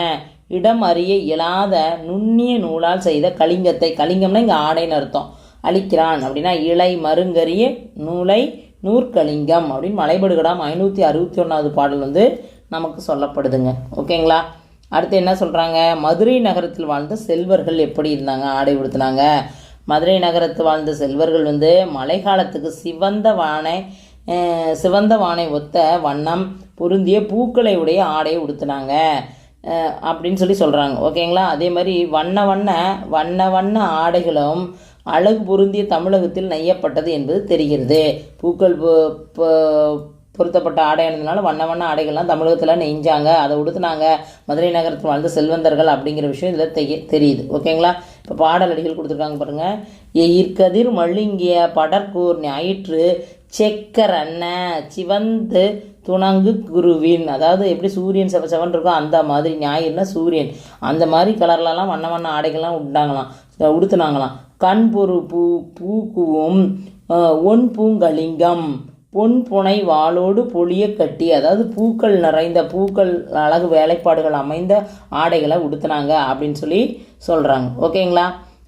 இடம் அறிய இயலாத நுண்ணிய நூலால் செய்த கலிங்கத்தை, கலிங்கம்னா இங்கே ஆடைன்னு அர்த்தம், அளிக்கிறான். அப்படின்னா இலை மருங்கரிய நூலை நூற்கலிங்கம் அப்படின்னு மலைபடுகடாம் 561வது பாடல் வந்து நமக்கு சொல்லப்படுதுங்க. ஓகேங்களா. அடுத்து என்ன சொல்கிறாங்க, மதுரை நகரத்தில் வாழ்ந்த செல்வர்கள் எப்படி இருந்தாங்க, ஆடை உடுத்தினாங்க. மதுரை நகரத்து வாழ்ந்த செல்வர்கள் வந்து மழை காலத்துக்கு சிவந்த வானை ஒத்த வண்ணம் பொருந்திய பூக்களை உடைய ஆடையை உடுத்தினாங்க அப்படின்னு சொல்கிறாங்க. ஓகேங்களா. அதே மாதிரி வண்ண வண்ண ஆடைகளும் அழகு பொருந்திய தமிழகத்தில் நெய்யப்பட்டது என்பது தெரிகிறது. பூக்கள் பொருத்தப்பட்ட ஆடை அணிந்தனால வண்ண ஆடைகள்லாம் தமிழகத்தில் நெய்ஞ்சாங்க, அதை உடுத்துனாங்க மதுரை நகரத்தில் வாழ்ந்த செல்வந்தர்கள் அப்படிங்கிற விஷயம் இதில் தெரியுது. ஓகேங்களா. இப்போ பாடல் அடிகள் கொடுத்துருக்காங்க பாருங்கள். எயிர்கதிர் மழுங்கிய படற்கூர் ஞாயிற்று செக்கர் அண்ண சிவந்து துணங்கு குருவின், அதாவது எப்படி சூரியன் செவன் இருக்கும் அந்த மாதிரி, ஞாயிறுனா சூரியன், அந்த மாதிரி கலர்லலாம் வண்ண ஆடைகள்லாம் உடுத்துனாங்களாம். கண்பொரு பூக்குவும் ஒன் பூங்கலிங்கம் பொன் புனை வாளோடு பொழிய கட்டி, அதாவது பூக்கள் நிறைந்த பூக்கள் அழகு வேலைப்பாடுகள் அமைந்த ஆடைகளை உடுத்தினாங்க அப்படின்னு சொல்கிறாங்க. ஓகேங்களா.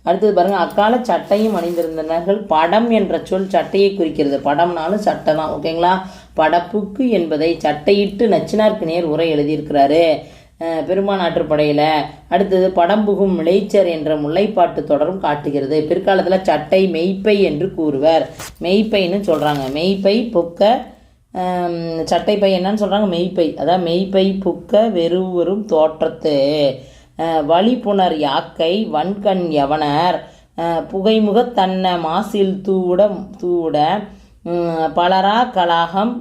அடுத்தது பாருங்கள், அக்கால சட்டையும் அணிந்திருந்தனர்கள். படம் என்ற சொல் சட்டையை குறிக்கிறது. படம்னாலும் சட்டை தான். ஓகேங்களா. படப்புக்கு என்பதை சட்டையிட்டு நச்சினார்க்கு நேர் உரை எழுதியிருக்கிறாரு பெரும்பான்ஆற்றுப்படையில். அடுத்தது படம் புகும் இளைச்சர் என்ற முல்லைப்பாட்டு தொடரும் காட்டுகிறது. பிற்காலத்தில் சட்டை மெய்ப்பை என்று கூறுவர். மெய்ப்பைன்னு சொல்கிறாங்க. மெய்ப்பை புக்க சட்டை பை என்னன்னு சொல்கிறாங்க, மெய்ப்பை. அதாவது மெய்ப்பை புக்க வெறுவரும் தோற்றத்து வழிப்புணர் யாக்கை வன்கண் யவனர் புகைமுக தன்ன மாசில் தூட பலரா கலாகம்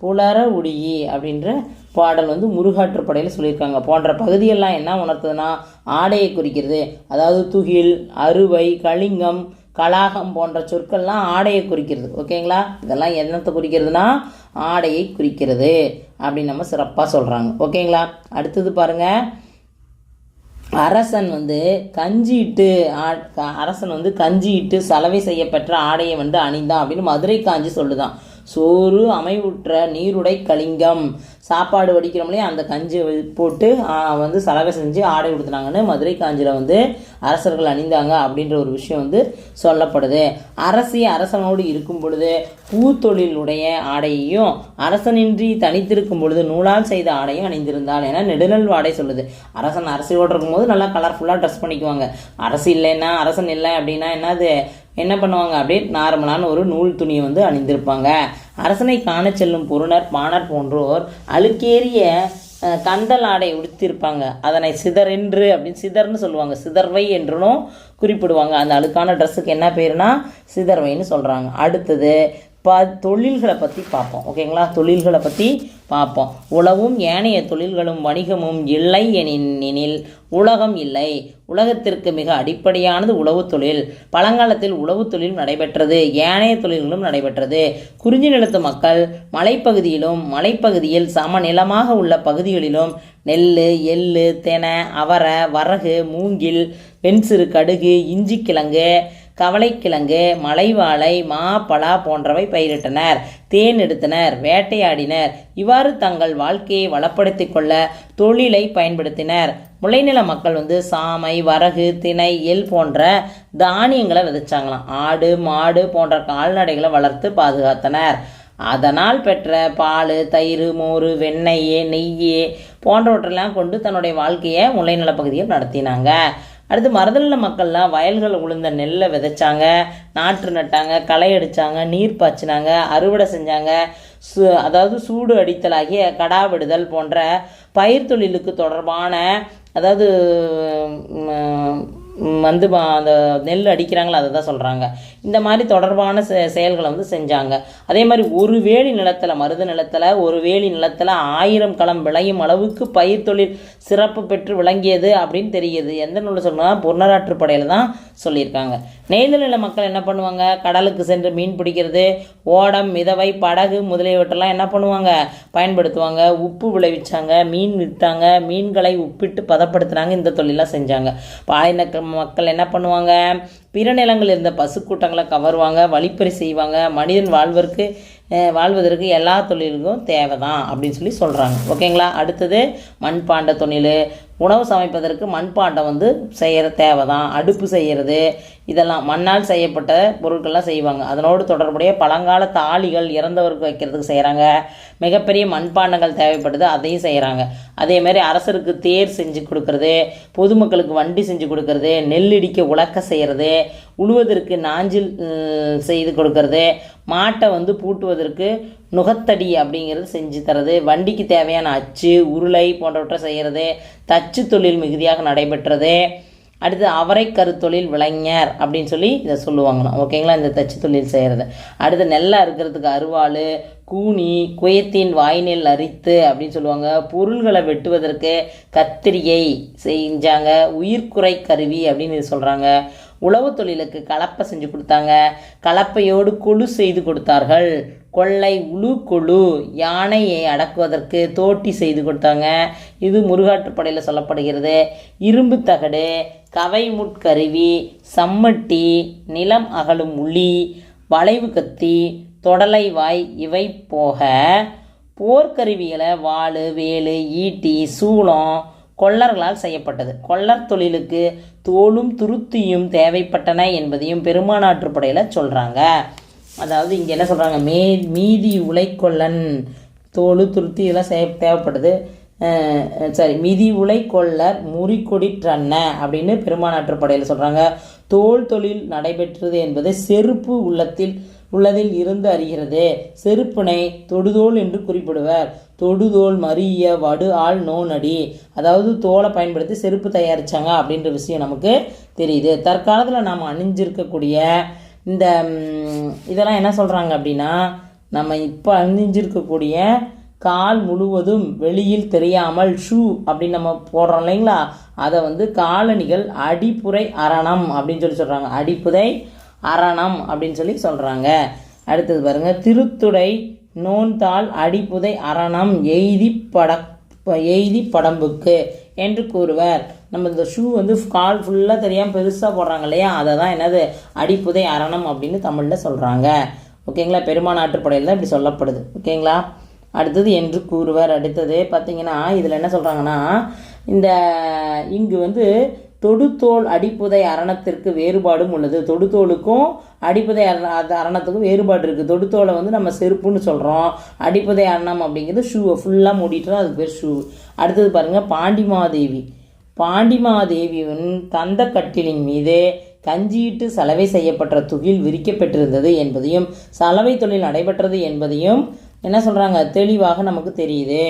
புலர உடியி அப்படின்ற பாடல் வந்து முருகாற்றுப்படையில் சொல்லியிருக்காங்க. போன்ற பகுதியெல்லாம் என்ன உணர்த்துதுன்னா ஆடையை குறிக்கிறது. அதாவது துகில், அறுவை, கலிங்கம், கலாகம் போன்ற சொற்கள்லாம் ஆடையை குறிக்கிறது. ஓகேங்களா. இதெல்லாம் என்னத்தை குறிக்கிறதுனா ஆடையை குறிக்கிறது அப்படின்னு நம்ம சிறப்பாக சொல்கிறாங்க. ஓகேங்களா. அடுத்தது பாருங்கள், அரசன் வந்து கஞ்சியிட்டு சலவை செய்யப்பெற்ற ஆடையை வந்து அணிந்தான் அப்படின்னு மதுரை காஞ்சி சொல்லுதான். சோறு அமைவுற்ற நீருடை கலிங்கம், சாப்பாடு வடிக்கிறோம்லே அந்த கஞ்சி போட்டு வந்து சலவை செஞ்சு ஆடை உடுத்துனாங்கன்னு மதுரை காஞ்சியில் வந்து அரசர்கள் அணிந்தாங்க அப்படின்ற ஒரு விஷயம் வந்து சொல்லப்படுது. அரசனோடு இருக்கும் பொழுது பூத்தொழிலுடைய ஆடையையும் அரசனின்றி தனித்திருக்கும் பொழுது நூலால் செய்த ஆடையும் அணிந்திருந்தாள் என நெடுநல் வாடை சொல்லுது. அரசியோடு இருக்கும்போது நல்லா கலர்ஃபுல்லாக ட்ரெஸ் பண்ணிக்குவாங்க. அரசன் இல்லை அப்படின்னா என்ன பண்ணுவாங்க, அப்படியே நார்மலான ஒரு நூல் துணியை வந்து அணிந்திருப்பாங்க. அரசனை காண செல்லும் பொருணர் பாணர் போன்றோர் அழுக்கேறிய கந்தல் ஆடை உடுத்திருப்பாங்க. அதனை சிதர்னு சொல்லுவாங்க. சிதர்வை என்றும் குறிப்பிடுவாங்க. அந்த அழுக்கான ட்ரெஸ்ஸுக்கு என்ன பேருனா சிதர்வைன்னு சொல்கிறாங்க. அடுத்தது தொழில்களை பற்றி பார்ப்போம். ஓகேங்களா. தொழில்களை பற்றி பார்ப்போம். உழவும் ஏனைய தொழில்களும் வணிகமும் இல்லை எனில் உலகம் இல்லை. உலகத்திற்கு மிக அடிப்படையானது உழவு தொழில். பழங்காலத்தில் உழவு தொழில் நடைபெற்றது, ஏனைய தொழில்களும் நடைபெற்றது. குறிஞ்சி நிலத்து மக்கள் மலைப்பகுதியில் சமநிலமாக உள்ள பகுதிகளிலும் நெல், எள்ளு, தெனை, அவரை, வரகு, மூங்கில், வெண்சிறு கடுகு, இஞ்சி கிழங்கு, கவலைக்கிழங்கு, மலைவாழை, மா, பலா போன்றவை பயிரிட்டனர். தேன் எடுத்தனர், வேட்டையாடினர். இவ்வாறு தங்கள் வாழ்க்கையை வளப்படுத்தி கொள்ள தொழிலை பயன்படுத்தினர். முளைநில மக்கள் வந்து சாமை, வரகு, திணை, எள் போன்ற தானியங்களை விதைச்சாங்களாம். ஆடு, மாடு போன்ற கால்நடைகளை வளர்த்து பாதுகாத்தனர். அதனால் பெற்ற பால், தயிர், மோர், வெண்ணெய், நெய் போன்றவற்றெல்லாம் கொண்டு தன்னுடைய வாழ்க்கையை முளைநில பகுதியில் நடத்தினாங்க. அடுத்து மருதநில மக்கள்லாம் வயல்கள் உளுந்த நெல்லை விதைச்சாங்க, நாற்று நட்டாங்க, களை அடித்தாங்க, நீர் பாய்ச்சினாங்க, அறுவடை செஞ்சாங்க. அதாவது சூடு அடித்தலாகிய கடாவிடுதல் போன்ற பயிர் தொழிலுக்கு தொடர்பான, அதாவது வந்து அந்த நெல் அடிக்கிறாங்களோ அதை தான் சொல்கிறாங்க. இந்த மாதிரி தொடர்பான செயல்களை வந்து செஞ்சாங்க. அதே மாதிரி ஒரு வேலி நிலத்தில், மருத நிலத்தில் ஒரு வேலி நிலத்தில் 1000 களம் விளையும் அளவுக்கு பயிர் தொழில் சிறப்பு பெற்று விளங்கியது அப்படின்னு தெரியுது. எந்த நூலில் சொல்லணும்னா புறநாற்றுப்படையில் தான் சொல்லியிருக்காங்க. நெய்தல் நில மக்கள் என்ன பண்ணுவாங்க, கடலுக்கு சென்று மீன் பிடிக்கிறது, ஓடம், மிதவை, படகு முதலியவற்றெல்லாம் என்ன பண்ணுவாங்க, பயன்படுத்துவாங்க. உப்பு விளைவிச்சாங்க, மீன் விற்றாங்க, மீன்களை உப்பிட்டு பதப்படுத்துனாங்க, இந்த தொழிலாம் செஞ்சாங்க. பாலின மக்கள் என்ன பண்ணுவாங்க, பிற நிலங்கள் இருந்த பசுக்கூட்டங்களை கவருவாங்க, வழிப்பறி செய்வாங்க. மனிதன் வாழ்வதற்கு எல்லா தொழிலுக்கும் தேவை தான் அப்படின்னு சொல்லி சொல்கிறாங்க. ஓகேங்களா. அடுத்தது மண்பாண்ட தொழில். உணவு சமைப்பதற்கு மண்பாண்டம் வந்து செய்கிற தேவை தான். அடுப்பு செய்கிறது, இதெல்லாம் மண்ணால் செய்யப்பட்ட பொருட்கள்லாம் செய்வாங்க. அதனோடு தொடர்புடைய பழங்கால தாலிகள் இறந்தவருக்கு வைக்கிறதுக்கு செய்கிறாங்க. மிகப்பெரிய மண்பாண்டங்கள் தேவைப்படுது, அதையும் செய்கிறாங்க. அதேமாதிரி அரசருக்கு தேர் செஞ்சு கொடுக்கறது, பொதுமக்களுக்கு வண்டி செஞ்சு கொடுக்கறது, நெல் இடிக்க உலக்க செய்கிறது, உழுவதற்கு நாஞ்சில் செய்து கொடுக்கறது, மாட்டை வந்து பூட்டுவதற்கு நுகத்தடி அப்படிங்கிறது செஞ்சு தரது, வண்டிக்கு தேவையான அச்சு, உருளை போன்றவற்றை செய்கிறது, தச்சு தொழில் மிகுதியாக நடைபெற்றது. அடுத்து அவரை கருத்தொழில் விளைஞர் அப்படின்னு சொல்லி இதை சொல்லுவாங்களாம். ஓகேங்களா. இந்த தச்சு தொழில் செய்கிறது. அடுத்து நெல்லை அறுக்கிறதுக்கு அருவாள், கூனி, குயத்தின் வாய்நெல் அரித்து அப்படின்னு சொல்லுவாங்க. பொருள்களை வெட்டுவதற்கு கத்திரியை செஞ்சாங்க. உயிர்குறை கருவி அப்படின்னு இது சொல்கிறாங்க. உழவு தொழிலுக்கு கலப்பை செஞ்சு கொடுத்தாங்க. கலப்பையோடு கொழு செய்து கொடுத்தார்கள். கொள்ளை, உழு கொழு, யானையை அடக்குவதற்கு தோட்டி செய்து கொடுத்தாங்க. இது முருகாற்றுப்படையில் சொல்லப்படுகிறது. இரும்பு தகடு, கவை முட்கருவி, சம்மட்டி, நிலம் அகலும் உளி, வளைவு கத்தி, தொடலை வாய், இவை போக போர்க்கருவிகளை வாள், வேலு, ஈட்டி, சூளம் கொள்ளர்களால் செய்யப்பட்டது. கொள்ளர் தொழிலுக்கு தோலும் துருத்தியும் தேவைப்பட்டன என்பதையும் பெருமானாற்றுப்படையில் சொல்கிறாங்க. அதாவது இங்கே என்ன சொல்கிறாங்க, மீதி உலைக்கொள்ளன், தோல், துருத்தி இதெல்லாம் தேவைப்படுது. மிதி உலை கொள்ளர் முறிக்கொடிற்றன்ன அப்படின்னு பெருமானாற்றுப்படையில் சொல்கிறாங்க. தோல் தொழில் நடைபெற்றது என்பது செருப்பு உள்ளதில் இருந்து அறிகிறது. செருப்பினை தொடுதோல் என்று குறிப்பிடுவர். தொடுதோல் மறிய வடு ஆள் நோனடி, அதாவது தோலை பயன்படுத்தி செருப்பு தயாரித்தாங்க அப்படின்ற விஷயம் நமக்கு தெரியுது. தற்காலத்தில் நாம் அணிஞ்சிருக்கக்கூடிய இந்த இதெல்லாம் என்ன சொல்கிறாங்க அப்படின்னா, நம்ம இப்போ அணிஞ்சிருக்கக்கூடிய கால் முழுவதும் வெளியில் தெரியாமல் ஷூ அப்படின்னு நம்ம போடுறோம் இல்லைங்களா, அதை வந்து காலணிகள் அடிப்புரை அரணம் அப்படின்னு சொல்லி சொல்கிறாங்க. அடிப்புதை அரணம் அப்படின்னு சொல்லி சொல்கிறாங்க. அடுத்தது பாருங்கள், திருத்துடை நோன்தாள் அடிப்புதை அரணம் எய்தி படம்புக்கு என்று கூறுவர். நம்ம இந்த ஷூ வந்து கால் ஃபுல்லாக தெரியாமல் பெருசாக போடுறாங்க இல்லையா, அதை தான் என்னது அடிப்புதை அரணம் அப்படின்னு தமிழில் சொல்கிறாங்க. ஓகேங்களா. பெருமானாற்றுப்படையில் தான் இப்படி சொல்லப்படுது. ஓகேங்களா. அடுத்தது என்று கூறுவர். அடுத்தது பார்த்திங்கன்னா இதில் என்ன சொல்கிறாங்கன்னா, இந்த இங்கு வந்து தொடுதோல் அடிப்புதை அரணத்திற்கு வேறுபாடும் உள்ளது. தொடுதோலுக்கும் அடிப்புதை அரணத்துக்கும் வேறுபாடு இருக்குது. தொடுதோலை வந்து நம்ம செருப்புன்னு சொல்கிறோம். அடிப்புதை அரணம் அப்படிங்கிறது ஷூவை ஃபுல்லாக மூடிட்டு அதுக்கு பேர் ஷூ. அடுத்தது பாருங்கள், பாண்டிமாதேவியின் தந்த கட்டிலின் மீது கஞ்சியிட்டு சலவை செய்யப்பட்ட துகில் விரிக்கப்பட்டிருந்தது என்பதையும் சலவை தொழில் நடைபெற்றது என்பதையும் என்ன சொல்கிறாங்க, தெளிவாக நமக்கு தெரியுது.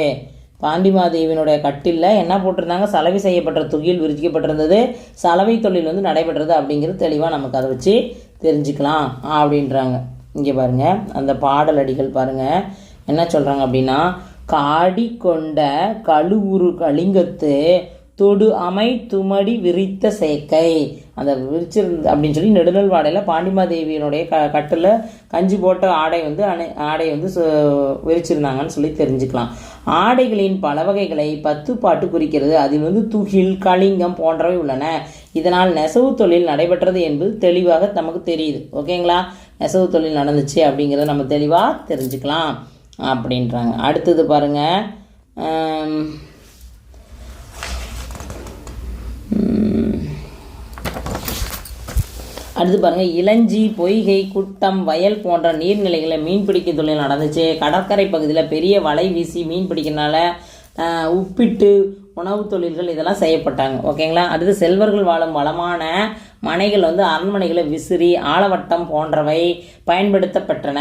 பாண்டிமாதேவியினுடைய கட்டிலில் என்ன போட்டிருந்தாங்க, சலவை செய்யப்பட்ட துகில் விரிக்கப்பட்டிருந்தது, சலவை தொழில் வந்து நடைபெற்றது அப்படிங்கிறது தெளிவாக நமக்கு அதை வச்சு தெரிஞ்சுக்கலாம் அப்படின்றாங்க. இங்கே பாருங்கள், அந்த பாடலடிகள் பாருங்கள் என்ன சொல்கிறாங்க அப்படின்னா, காடி கொண்ட கழுவுரு கலிங்கத்து தொடு அமை துமடி விரித்த சேக்கை, அந்த விரிச்சிருந்து அப்படின்னு சொல்லி நெடுநல்வாடையில் பாண்டிமாதேவியினுடைய கட்டில் கஞ்சி போட்ட ஆடை வந்து விரிச்சிருந்தாங்கன்னு சொல்லி தெரிஞ்சுக்கலாம். ஆடைகளின் பல வகைகளை 10 பாட்டு குறிக்கிறது. அதில் வந்து துகில், கலிங்கம் போன்றவை உள்ளன. இதனால் நெசவு தொழில் நடைபெற்றது என்பது தெளிவாக நமக்கு தெரியுது. ஓகேங்களா. நெசவு தொழில் நடந்துச்சு அப்படிங்கிறத நம்ம தெளிவாக தெரிஞ்சுக்கலாம் அப்படின்றாங்க. அடுத்தது பாருங்கள், அடுத்து பாருங்கள், இளஞ்சி, பொய்கை, குட்டம், வயல் போன்ற நீர்நிலைகளில் மீன்பிடிக்கும் தொழில் நடந்துச்சு. கடற்கரை பகுதியில் பெரிய வலை வீசி மீன் பிடிக்கிறதுனால உப்பிட்டு உணவு தொழில்கள் இதெல்லாம் செய்யப்பட்டாங்க. ஓகேங்களா. அடுத்து செல்வர்கள் வாழும் வளமான மனைகள் வந்து அரண்மனைகளை விசிறி, ஆலவட்டம் போன்றவை பயன்படுத்தப்பட்டன.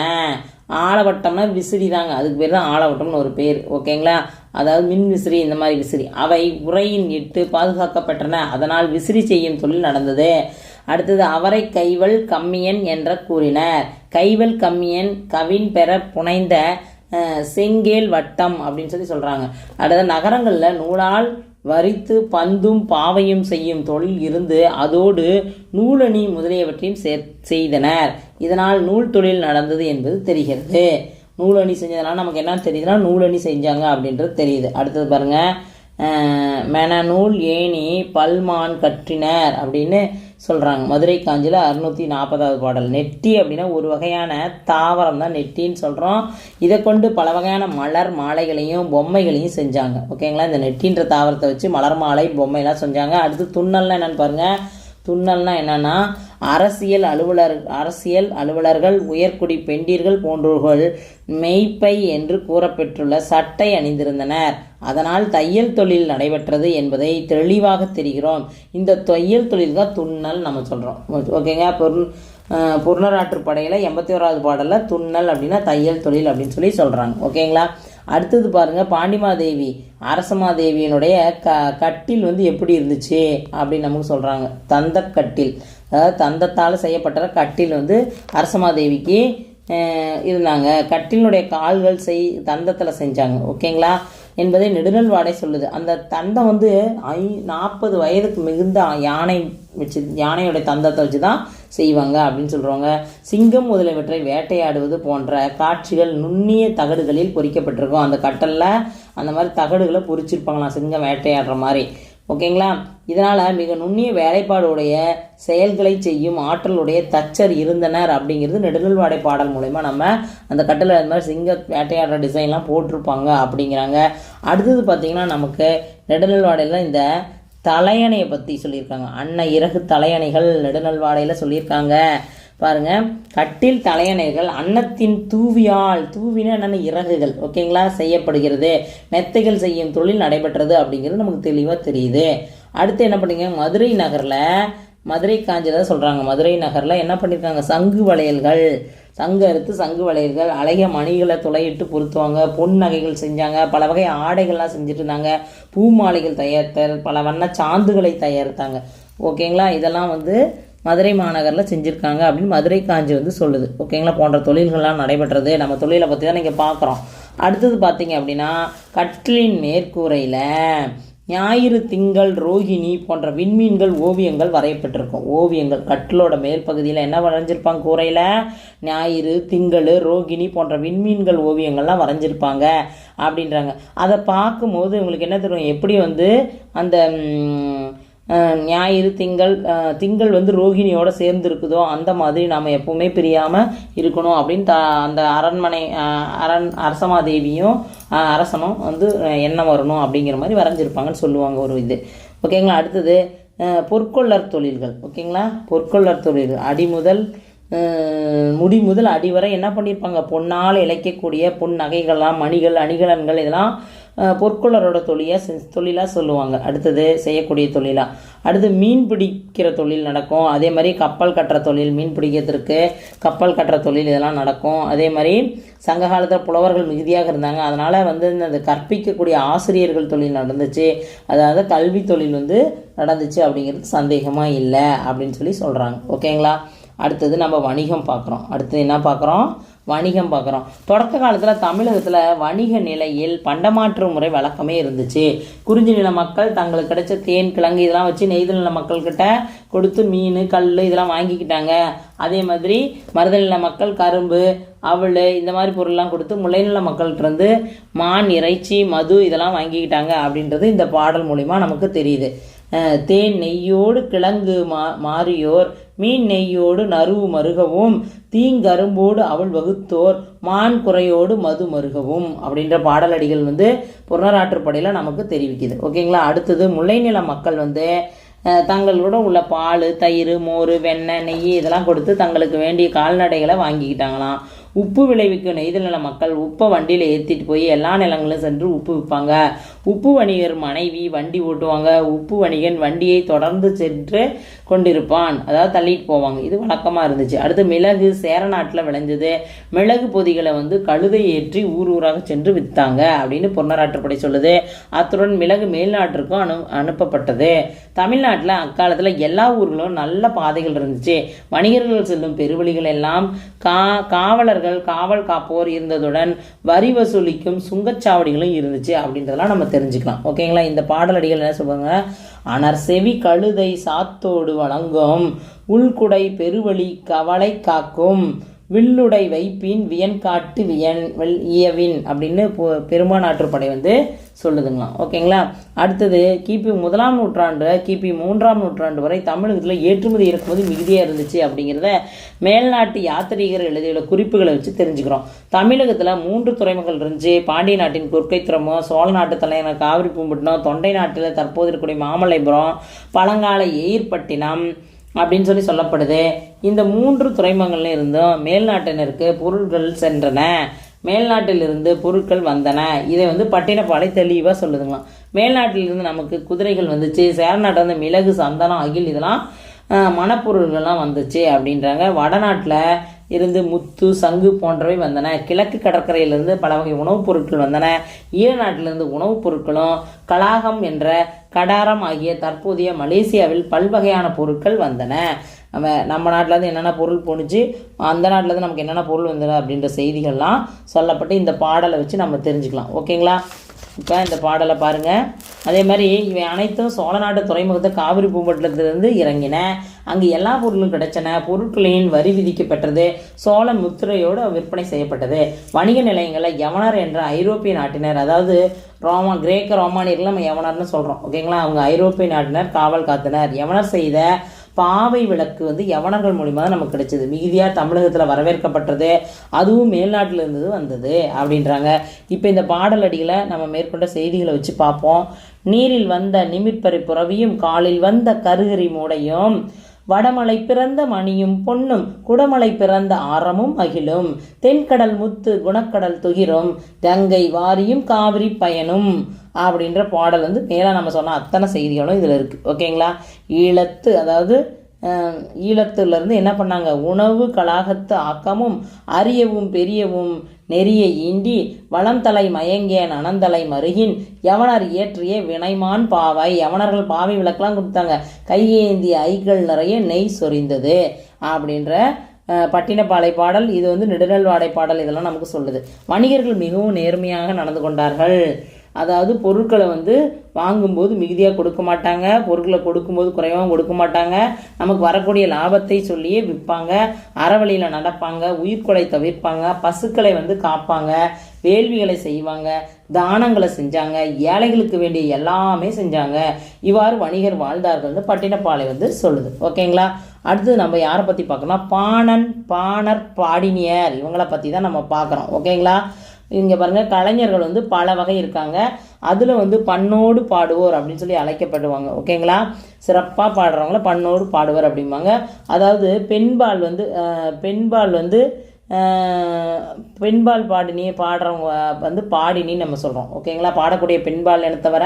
ஆலவட்டம்னா விசிறி தாங்க, அதுக்கு பேர் தான் ஆலவட்டம்னு ஒரு பேர். ஓகேங்களா, அதாவது மின் விசிறி, இந்த மாதிரி விசிறி. அவை உரையின் இட்டு பாதுகாக்கப்பட்டன, அதனால் விசிறி செய்யும் தொழில் நடந்தது. அடுத்தது அவரை கைவல் கம்மியன் என்ற கூறினர். கைவல் கம்மியன் கவின் பெற புனைந்த செங்கேல் வட்டம் அப்படின்னு சொல்லி சொல்கிறாங்க. அடுத்த நகரங்களில் நூலால் வரித்து பந்தும் பாவையும் செய்யும் தொழில் இருந்து அதோடு நூலணி முதலியவற்றையும் செய்தனர். இதனால் நூல் தொழில் நடந்தது என்பது தெரிகிறது. நூலணி செஞ்சதுனால நமக்கு என்ன தெரியுதுன்னா நூலணி செஞ்சாங்க அப்படின்றது தெரியுது. அடுத்தது பாருங்கள், மெனநூல் ஏணி பல்மான் கற்றினர் அப்படின்னு சொல்கிறாங்க. மதுரை காஞ்சியில் 640வது பாடல். நெட்டி அப்படின்னா ஒரு வகையான தாவரம் தான் நெட்டின்னு சொல்கிறோம். இதை கொண்டு பல வகையான மலர் மாலைகளையும் பொம்மைகளையும் செஞ்சாங்க. ஓகேங்களா, இந்த நெட்டின்ற தாவரத்தை வச்சு மலர் மாலை பொம்மைலாம் செஞ்சாங்க. அடுத்து துண்ணல்னா என்னென்னு பாருங்கள். துண்ணல்னா என்னன்னா அரசியல் அலுவலர்கள் உயர்குடி பெண்டீர்கள் போன்றோர்கள் மெய்ப்பை என்று கூறப்பெற்றுள்ள சட்டை அணிந்திருந்தனர். அதனால் தையல் தொழில் நடைபெற்றது என்பதை தெளிவாக தெரிகிறோம். இந்த தையல் தொழில் தான் துண்ணல் நம்ம சொல்கிறோம். ஓகேங்க, புறநராற்றுப்படையில் 81வது பாடலில் துண்ணல் அப்படின்னா தையல் தொழில் அப்படின்னு சொல்லி சொல்கிறாங்க. ஓகேங்களா, அடுத்தது பாருங்கள், பாண்டிமாதேவி அரசமாதேவியினுடைய கட்டில் வந்து எப்படி இருந்துச்சு அப்படின்னு நமக்கு சொல்கிறாங்க. தந்த கட்டில், அதாவது தந்தத்தால் செய்யப்பட்ட கட்டில் வந்து அரசமாதேவிக்கு இருந்தாங்க. கட்டிலுடைய கால்கள் தந்தத்தில் செஞ்சாங்க. ஓகேங்களா என்பதை நெடுநல்வாடை சொல்லுது. அந்த தந்தம் வந்து 40 வயதுக்கு மிகுந்த யானையோடைய தந்தத்தை வச்சு தான் செய்வாங்க அப்படின்னு சொல்கிறாங்க. சிங்கம் முதலியவற்றை வேட்டையாடுவது போன்ற காட்சிகள் நுண்ணிய தகடுகளில் பொறிக்கப்பட்டிருக்கும். அந்த கட்டலில் அந்த மாதிரி தகடுகளை பொறிச்சிருப்பாங்களாம், சிங்கம் வேட்டையாடுற மாதிரி. ஓகேங்களா, இதனால் மிக நுண்ணிய வேலைப்பாடுடைய செயல்களை செய்யும் ஆற்றலுடைய தச்சர் இருந்தனர் அப்படிங்கிறது நெடுநல்வாடை பாடல் மூலயமா நம்ம அந்த கட்டளை அந்த மாதிரி சிங்க வேட்டையாடுற டிசைன்லாம் போட்டிருப்பாங்க அப்படிங்கிறாங்க. அடுத்தது பார்த்திங்கன்னா நமக்கு நெடுநல்வாடையில் இந்த தலையணையை பற்றி சொல்லியிருக்காங்க. அன்ன இறகு தலையணைகள் நெடுநல்வாடையில் சொல்லியிருக்காங்க. பாருங்கள், கட்டில் தலையணைகள் அன்னத்தின் தூவினா என்னென்ன இறகுகள் ஓகேங்களா செய்யப்படுகிறது. மெத்தைகள் செய்யும் தொழில் நடைபெற்றது அப்படிங்கிறது நமக்கு தெளிவாக தெரியுது. அடுத்து என்ன பண்ணிங்க, மதுரை காஞ்சியில் சொல்கிறாங்க. மதுரை நகரில் என்ன பண்ணியிருக்காங்க, சங்கு அறுத்து சங்கு வளையல்கள், அழகிய மணிகளை துளையிட்டு பொருத்துவாங்க, பொன் நகைகள் செஞ்சாங்க, பல வகை ஆடைகள்லாம் செஞ்சுட்டு இருந்தாங்க, பூ மாலைகள் தயாரித்தார், பல வண்ண சாந்துகளை தயாரித்தாங்க. ஓகேங்களா, இதெல்லாம் வந்து மதுரை மாநகரில் செஞ்சுருக்காங்க அப்படின்னு மதுரை காஞ்சி வந்து சொல்லுது. ஓகேங்களா, போன்ற தொழில்கள்லாம் நடைபெற்றது. நம்ம தொழிலை பற்றி தான் நீங்கள் பார்க்குறோம். அடுத்தது பார்த்தீங்க அப்படின்னா கட்டிலின் மேற்கூரையில் ஞாயிறு, திங்கள், ரோகிணி போன்ற விண்மீன்கள் ஓவியங்கள் வரையப்பட்டிருக்கும். ஓவியங்கள் கட்டிலோட மேல் பகுதியில் என்ன வரைஞ்சிருப்பாங்க, கூரையில் ஞாயிறு, திங்கள், ரோகிணி போன்ற விண்மீன்கள் ஓவியங்கள்லாம் வரைஞ்சிருப்பாங்க அப்படின்றாங்க. அதை பார்க்கும்போது உங்களுக்கு என்ன தெரியும், எப்படி வந்து அந்த ஞாயிறு, திங்கள் வந்து ரோகிணியோடு சேர்ந்து இருக்குதோ அந்த மாதிரி நாம் எப்போவுமே பிரியாமல் இருக்கணும் அப்படின்னு அந்த அரசமாதேவியும் அரசனும் வந்து எண்ணம் வரணும் அப்படிங்கிற மாதிரி வரைஞ்சிருப்பாங்கன்னு சொல்லுவாங்க ஒரு இது. ஓகேங்களா, அடுத்தது பொற்கொள்ளர் தொழில்கள். ஓகேங்களா, பொற்கொள்ளர் தொழில்கள் முடி முதல் அடிவரை என்ன பண்ணியிருப்பாங்க, பொன்னால் இழைக்கக்கூடிய பொன் நகைகள்லாம், மணிகள், அணிகலன்கள் இதெல்லாம் பொற்கொள்ளரோட தொழிலாக சொல்லுவாங்க. அடுத்தது செய்யக்கூடிய தொழிலாக. அடுத்து மீன் பிடிக்கிற தொழில் நடக்கும். அதே மாதிரி கப்பல் கட்டுற தொழில், மீன் பிடிக்கிறதுக்கு கப்பல் கட்டுற தொழில் இதெல்லாம் நடக்கும். அதே மாதிரி சங்க காலத்தில் புலவர்கள் மிகுதியாக இருந்தாங்க. அதனால் வந்து இந்த கற்பிக்கக்கூடிய ஆசிரியர்கள் தொழில் நடந்துச்சு. அதாவது கல்வி தொழில் வந்து நடந்துச்சு அப்படிங்கிறது சந்தேகமாக இல்லை அப்படின்னு சொல்லி சொல்கிறாங்க. ஓகேங்களா, அடுத்தது நம்ம வணிகம் பார்க்குறோம். அடுத்தது என்ன பார்க்குறோம், வணிகம் பார்க்குறோம். தொடக்க காலத்தில் தமிழகத்தில் வணிக நிலையில் பண்டமாற்று முறை வழக்கமே இருந்துச்சு. குறிஞ்சி நில மக்கள் தங்களுக்கு கிடைச்ச தேன், கிழங்கு இதெல்லாம் வச்சு நெய்தல் நில மக்கள்கிட்ட கொடுத்து மீன், கல் இதெல்லாம் வாங்கிக்கிட்டாங்க. அதே மாதிரி மருத நில மக்கள் கரும்பு, அவள் இந்த மாதிரி பொருள்லாம் கொடுத்து முல்லைநில மக்கள்கிட்டருந்து மான், இறைச்சி, மது இதெல்லாம் வாங்கிக்கிட்டாங்க அப்படின்றது இந்த பாடல் மூலிமா நமக்கு தெரியுது. தேன் நெய்யோடு கிழங்கு மாறியோர், மீன் நெய்யோடு நறுவு மருகவும், தீங்கரும்போடு அவள் வகுத்தோர், மான் குறையோடு மது மருகவும் அப்படின்ற பாடலடிகள் வந்து புறநராற்றுப்படையில் நமக்கு தெரிவிக்குது. ஓகேங்களா, அடுத்தது முல்லைநில மக்கள் வந்து தங்களோட உள்ள பால், தயிர், மோர், வெண்ணெய், நெய் இதெல்லாம் கொடுத்து தங்களுக்கு வேண்டிய கால்நடைகளை வாங்கிக்கிட்டாங்களாம். உப்பு விளைவிக்கும் நெய்தல் நில மக்கள் உப்பை வண்டியில் ஏற்றிட்டு போய் எல்லா நிலங்களும் சென்று உப்பு விற்பாங்க. உப்பு வணிகர் மனைவி வண்டி ஓட்டுவாங்க. உப்பு வணிகன் வண்டியை தொடர்ந்து சென்று கொண்டிருப்பான், அதாவது தள்ளிட்டு போவாங்க. இது வழக்கமாக இருந்துச்சு. அடுத்து மிளகு சேர நாட்டில் விளைஞ்சது. மிளகு பொதிகளை வந்து கழுதை ஏற்றி ஊர் ஊராக சென்று விற்றாங்க அப்படின்னு பொன்னராற்றுப்படை சொல்லுது. அத்துடன் மிளகு மேல்நாட்டிற்கும் அனுப்பப்பட்டது. தமிழ்நாட்டில் அக்காலத்தில் எல்லா ஊர்களும் நல்ல பாதைகள் இருந்துச்சு. வணிகர்கள் செல்லும் பெருவழிகள் எல்லாம் காவலர்கள் காவல் காப்போர் இருந்ததுடன் வரி வசூலிக்கும் சுங்கச்சாவடிகளும் இருந்துச்சு அப்படின்றதெல்லாம் நம்ம தெரிஞ்சுக்கலாம். ஓகேங்களா. இந்த பாடலடிகள் என்ன சொல்லுவாங்க, அனர் செவி கழுதை சாத்தோடு வழங்கும், உள்குடை பெருவழி கவலை காக்கும், வில்லுடை வைப்பின் வியன் காட்டு இயவின் அப்படின்னு பெருமானாற்றுப்படை வந்து சொல்லுதுங்களாம். ஓகேங்களா. அடுத்தது கிபி 1ஆம் நூற்றாண்டு கிபி 3ஆம் நூற்றாண்டு வரை தமிழகத்தில் ஏற்றுமதி இறக்குமதி மிகுதியாக இருந்துச்சு அப்படிங்கிறத மேல்நாட்டு யாத்திரிகர் எழுதியுள்ள குறிப்புகளை வச்சு தெரிஞ்சுக்கிறோம். தமிழகத்தில் 3 துறைமுகங்கள் இருந்துச்சு. பாண்டிய நாட்டின் குர்க்கை துறைமுகம், சோழ நாட்டு தலைநகர் காவிரி பூம்பட்டினம், தொண்டை நாட்டில் தற்போது இருக்கக்கூடிய மாமல்லைபுரம், பழங்கால எயிர்பட்டினம் அப்படின்னு சொல்லப்படுது. இந்த 3 துறைமுகங்கள்ல இருந்தும் மேல்நாட்டினருக்கு பொருட்கள் சென்றன, மேல்நாட்டிலிருந்து பொருட்கள் வந்தன. இதை வந்து பட்டினப்பாலை தெளிவாக சொல்லுதுங்களாம். மேல்நாட்டிலிருந்து நமக்கு குதிரைகள் வந்துச்சு. சேர நாட்டில் வந்து மிளகு, சந்தனம், அகில் இதெல்லாம் மணப்பொருள்கள்லாம் வந்துச்சு அப்படின்றாங்க. வடநாட்டில் இருந்து முத்து, சங்கு போன்றவை வந்தன. கிழக்கு கடற்கரையிலிருந்து பல வகை உணவுப் பொருட்கள் வந்தன. ஈழ நாட்டிலிருந்து உணவுப் பொருட்களும் கலாகம் என்ற கடாரம் ஆகிய தற்போதைய மலேசியாவில் பல்வகையான பொருட்கள் வந்தன. நம்ம நாட்டில் இருந்து என்னென்ன பொருள் போணுச்சு, அந்த நாட்டில் இருந்து நமக்கு என்னென்ன பொருள் வந்தன அப்படின்ற செய்திகள்லாம் சொல்லப்பட்டு இந்த பாடலை வச்சு நம்ம தெரிஞ்சுக்கலாம். ஓகேங்களா. இப்போ இந்த பாடலை பாருங்கள். அதே மாதிரி இவை அனைத்தும் சோழ நாட்டு துறைமுகத்தை காவிரி பூம்பட்டினத்திலிருந்து இறங்கின. அங்கு எல்லா பொருளும் கிடைச்சன. பொருட்களின் வரி விதிக்கப்பட்டது. சோழ முத்திரையோடு விற்பனை செய்யப்பட்டது. வணிக நிலையங்களில் யவனர் என்ற ஐரோப்பிய நாட்டினர், அதாவது கிரேக்க ரோமானியர்கள் நம்ம யவனர்னு சொல்கிறோம். ஓகேங்களா. அவங்க ஐரோப்பிய நாட்டினர் காவல் காத்தனர். யவனர் செய்த பாவை விளக்கு வந்து யவனர்கள் மூலிமா தான் நமக்கு கிடைச்சது. மிகுதியாக தமிழகத்தில் வரவேற்கப்பட்டது. அதுவும் மேல்நாட்டில் இருந்தது வந்தது அப்படின்றாங்க. இப்போ இந்த பாடலடிகளை நம்ம மேற்கொண்ட செய்திகளை வச்சு பார்ப்போம். நீரில் வந்த நிமிர்பறை புறவியும், காலில் வந்த கருகரி மூடையும், வடமலை பிறந்த மணியும் பொன்னும், குடமலை பிறந்த ஆரமும் அகிலும், தென்கடல் முத்து குணக்கடல் துகிரும், கங்கை வாரியும் காவிரி பயனும் அப்படின்ற பாடல் வந்து மேலே நம்ம சொன்ன அத்தனை செய்திகளும் இதில் இருக்குது. ஓகேங்களா. ஈழத்து, அதாவது ஈழத்துலேருந்து என்ன பண்ணாங்க, உணவு கலாகத்து ஆக்கமும் அரியவும் பெரியவும் நெறிய ஈண்டி வளம் தலை மயங்கியன் அனந்தலை மருகின் யவனர் இயற்றிய வினைமான் பாவை. யவனர்கள் பாவை விளக்கெல்லாம் கொடுத்தாங்க. கையேந்திய ஐகள் நிறைய நெய் சொரிந்தது அப்படின்ற பட்டினப்பாலை பாடல். இது வந்து நெடுநல்வாடை பாடல். இதெல்லாம் நமக்கு சொல்லுது. வணிகர்கள் மிகவும் நேர்மையாக நடந்து கொண்டார்கள். அதாவது பொருட்களை வந்து வாங்கும்போது மிகுதியாக கொடுக்க மாட்டாங்க, பொருட்களை கொடுக்கும்போது குறைவாகவும் கொடுக்க மாட்டாங்க. நமக்கு வரக்கூடிய லாபத்தை சொல்லியே விற்பாங்க. அறவழியில் நடப்பாங்க, உயிர்கொலை தவிர்ப்பாங்க, பசுக்களை வந்து காப்பாங்க, வேள்விகளை செய்வாங்க, தானங்களை செஞ்சாங்க, ஏழைகளுக்கு வேண்டிய எல்லாமே செஞ்சாங்க. இவ்வாறு வணிகர் வாழ்ந்தார்கள் பட்டினப்பாலை வந்து சொல்லுது. ஓகேங்களா. அடுத்து நம்ம யாரை பற்றி பார்க்கணும், பாணர் பாடினியர் இவங்களை பற்றி தான் நம்ம பார்க்குறோம். ஓகேங்களா. இங்கே பாருங்கள், கலைஞர்கள் வந்து பல வகை இருக்காங்க. அதில் வந்து பண்ணோடு பாடுவோர் அப்படின்னு சொல்லி அழைக்கப்படுவாங்க. ஓகேங்களா. சிறப்பாக பாடுறவங்கள பண்ணோடு பாடுவோர் அப்படிம்பாங்க. அதாவது பெண்பால் பாடுறவங்க வந்து பாடினின்னு நம்ம சொல்கிறோம். ஓகேங்களா. பாடக்கூடிய பெண்பால் இனத்தவர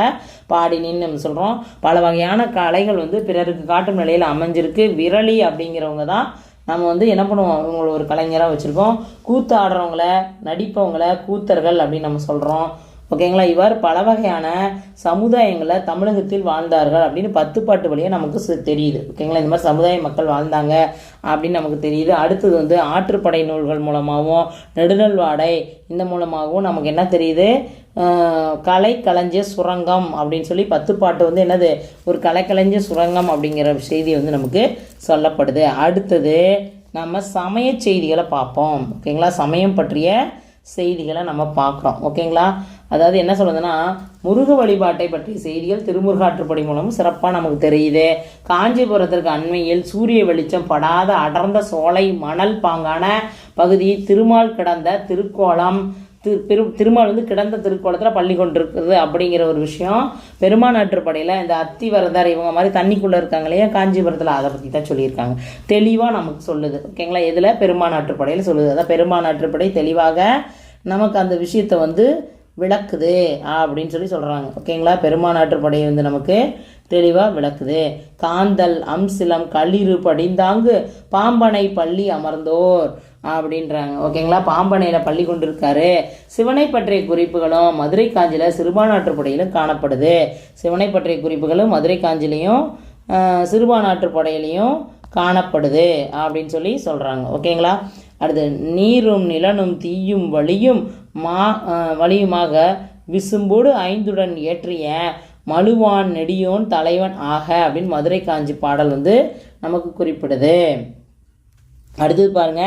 பாடினின்னு நம்ம சொல்கிறோம். பல வகையான கலைகள் வந்து பிறருக்கு காட்டும் நிலையில் அமைஞ்சிருக்கு. விரலி அப்படிங்கிறவங்க தான் நம்ம வந்து என்ன பண்ணுவோம், இவங்களை ஒரு கலைஞராக வச்சுருக்கோம். கூத்து ஆடுறவங்கள, நடிப்பவங்கள கூத்தர்கள் அப்படின்னு நம்ம சொல்கிறோம். ஓகேங்களா. இவ்வாறு பல வகையான சமுதாயங்களை தமிழகத்தில் வாழ்ந்தார்கள் அப்படின்னு 10 பாட்டு வழியாக நமக்கு தெரியுது. ஓகேங்களா. இந்த மாதிரி சமுதாய மக்கள் வாழ்ந்தாங்க அப்படின்னு நமக்கு தெரியுது. அடுத்தது வந்து ஆற்றுப்படை நூல்கள் மூலமாகவும், நெடுநல்வாடை இந்த மூலமாகவும் நமக்கு என்ன தெரியுது, கலைக்களஞ்சிய சுரங்கம் அப்படின்னு சொல்லி 10 பாட்டு வந்து என்னது, ஒரு கலைக்களஞ்சிய சுரங்கம் அப்படிங்கிற செய்தி வந்து நமக்கு சொல்லப்படுது. அடுத்தது நம்ம சமய செய்திகளை பார்ப்போம். ஓகேங்களா. சமயம் பற்றிய செய்திகளை நம்ம பார்க்குறோம். ஓகேங்களா. அதாவது என்ன சொல்லுதுன்னா, முருக வழிபாட்டை பற்றிய செய்திகள் திருமுருகாற்றுப்படை மூலமும் சிறப்பாக நமக்கு தெரியுது. காஞ்சிபுரத்திற்கு அண்மையில் சூரிய வெளிச்சம் படாத அடர்ந்த சோலை மணல் பாங்கான பகுதி, திருமால் கிடந்த திருக்கோலம், திருமால் வந்து கிடந்த திருக்கோலத்தில் பள்ளி கொண்டிருக்குது அப்படிங்கிற ஒரு விஷயம் பெருமானாற்றுப்படையில் இந்த அத்திவரதர் இவங்க மாதிரி தண்ணிக்குள்ளே இருக்காங்க இல்லையா காஞ்சிபுரத்தில், அதை பற்றி தான் சொல்லியிருக்காங்க. தெளிவாக நமக்கு சொல்லுது. ஓகேங்களா, இதில் பெருமானாற்றுப்படையில் சொல்லுது. அதான் பெருமானாற்றுப்படை தெளிவாக நமக்கு அந்த விஷயத்தை வந்து விளக்குது அப்படின்னு சொல்கிறாங்க. ஓகேங்களா, பெருமானாற்றுப்படையை வந்து நமக்கு தெளிவாக விளக்குது. காந்தல் அம்சிலம் களிறு படிந்தாங்கு பாம்பனை பள்ளி அமர்ந்தோர் அப்படின்றாங்க. ஓகேங்களா, பாம்பனையில் பள்ளி கொண்டிருக்காரு. சிவனை பற்றிய குறிப்புகளும் மதுரை காஞ்சியில் சிறுபானாற்றுப்படையிலும் காணப்படுது. சிவனை பற்றிய குறிப்புகளும் மதுரை காஞ்சிலையும் சிறுபானாற்றுப்படையிலையும் காணப்படுது அப்படின்னு சொல்கிறாங்க. ஓகேங்களா, அடுத்து நீரும் நிலனும் தீயும் வழியுமாக விசும்போடு ஐந்துடன் ஏற்றிய மழுவான் நெடியோன் தலைவன் ஆக அப்படின்னு மதுரை காஞ்சி பாடல் வந்து நமக்கு குறிப்பிடுது. அடுத்தது பாருங்க,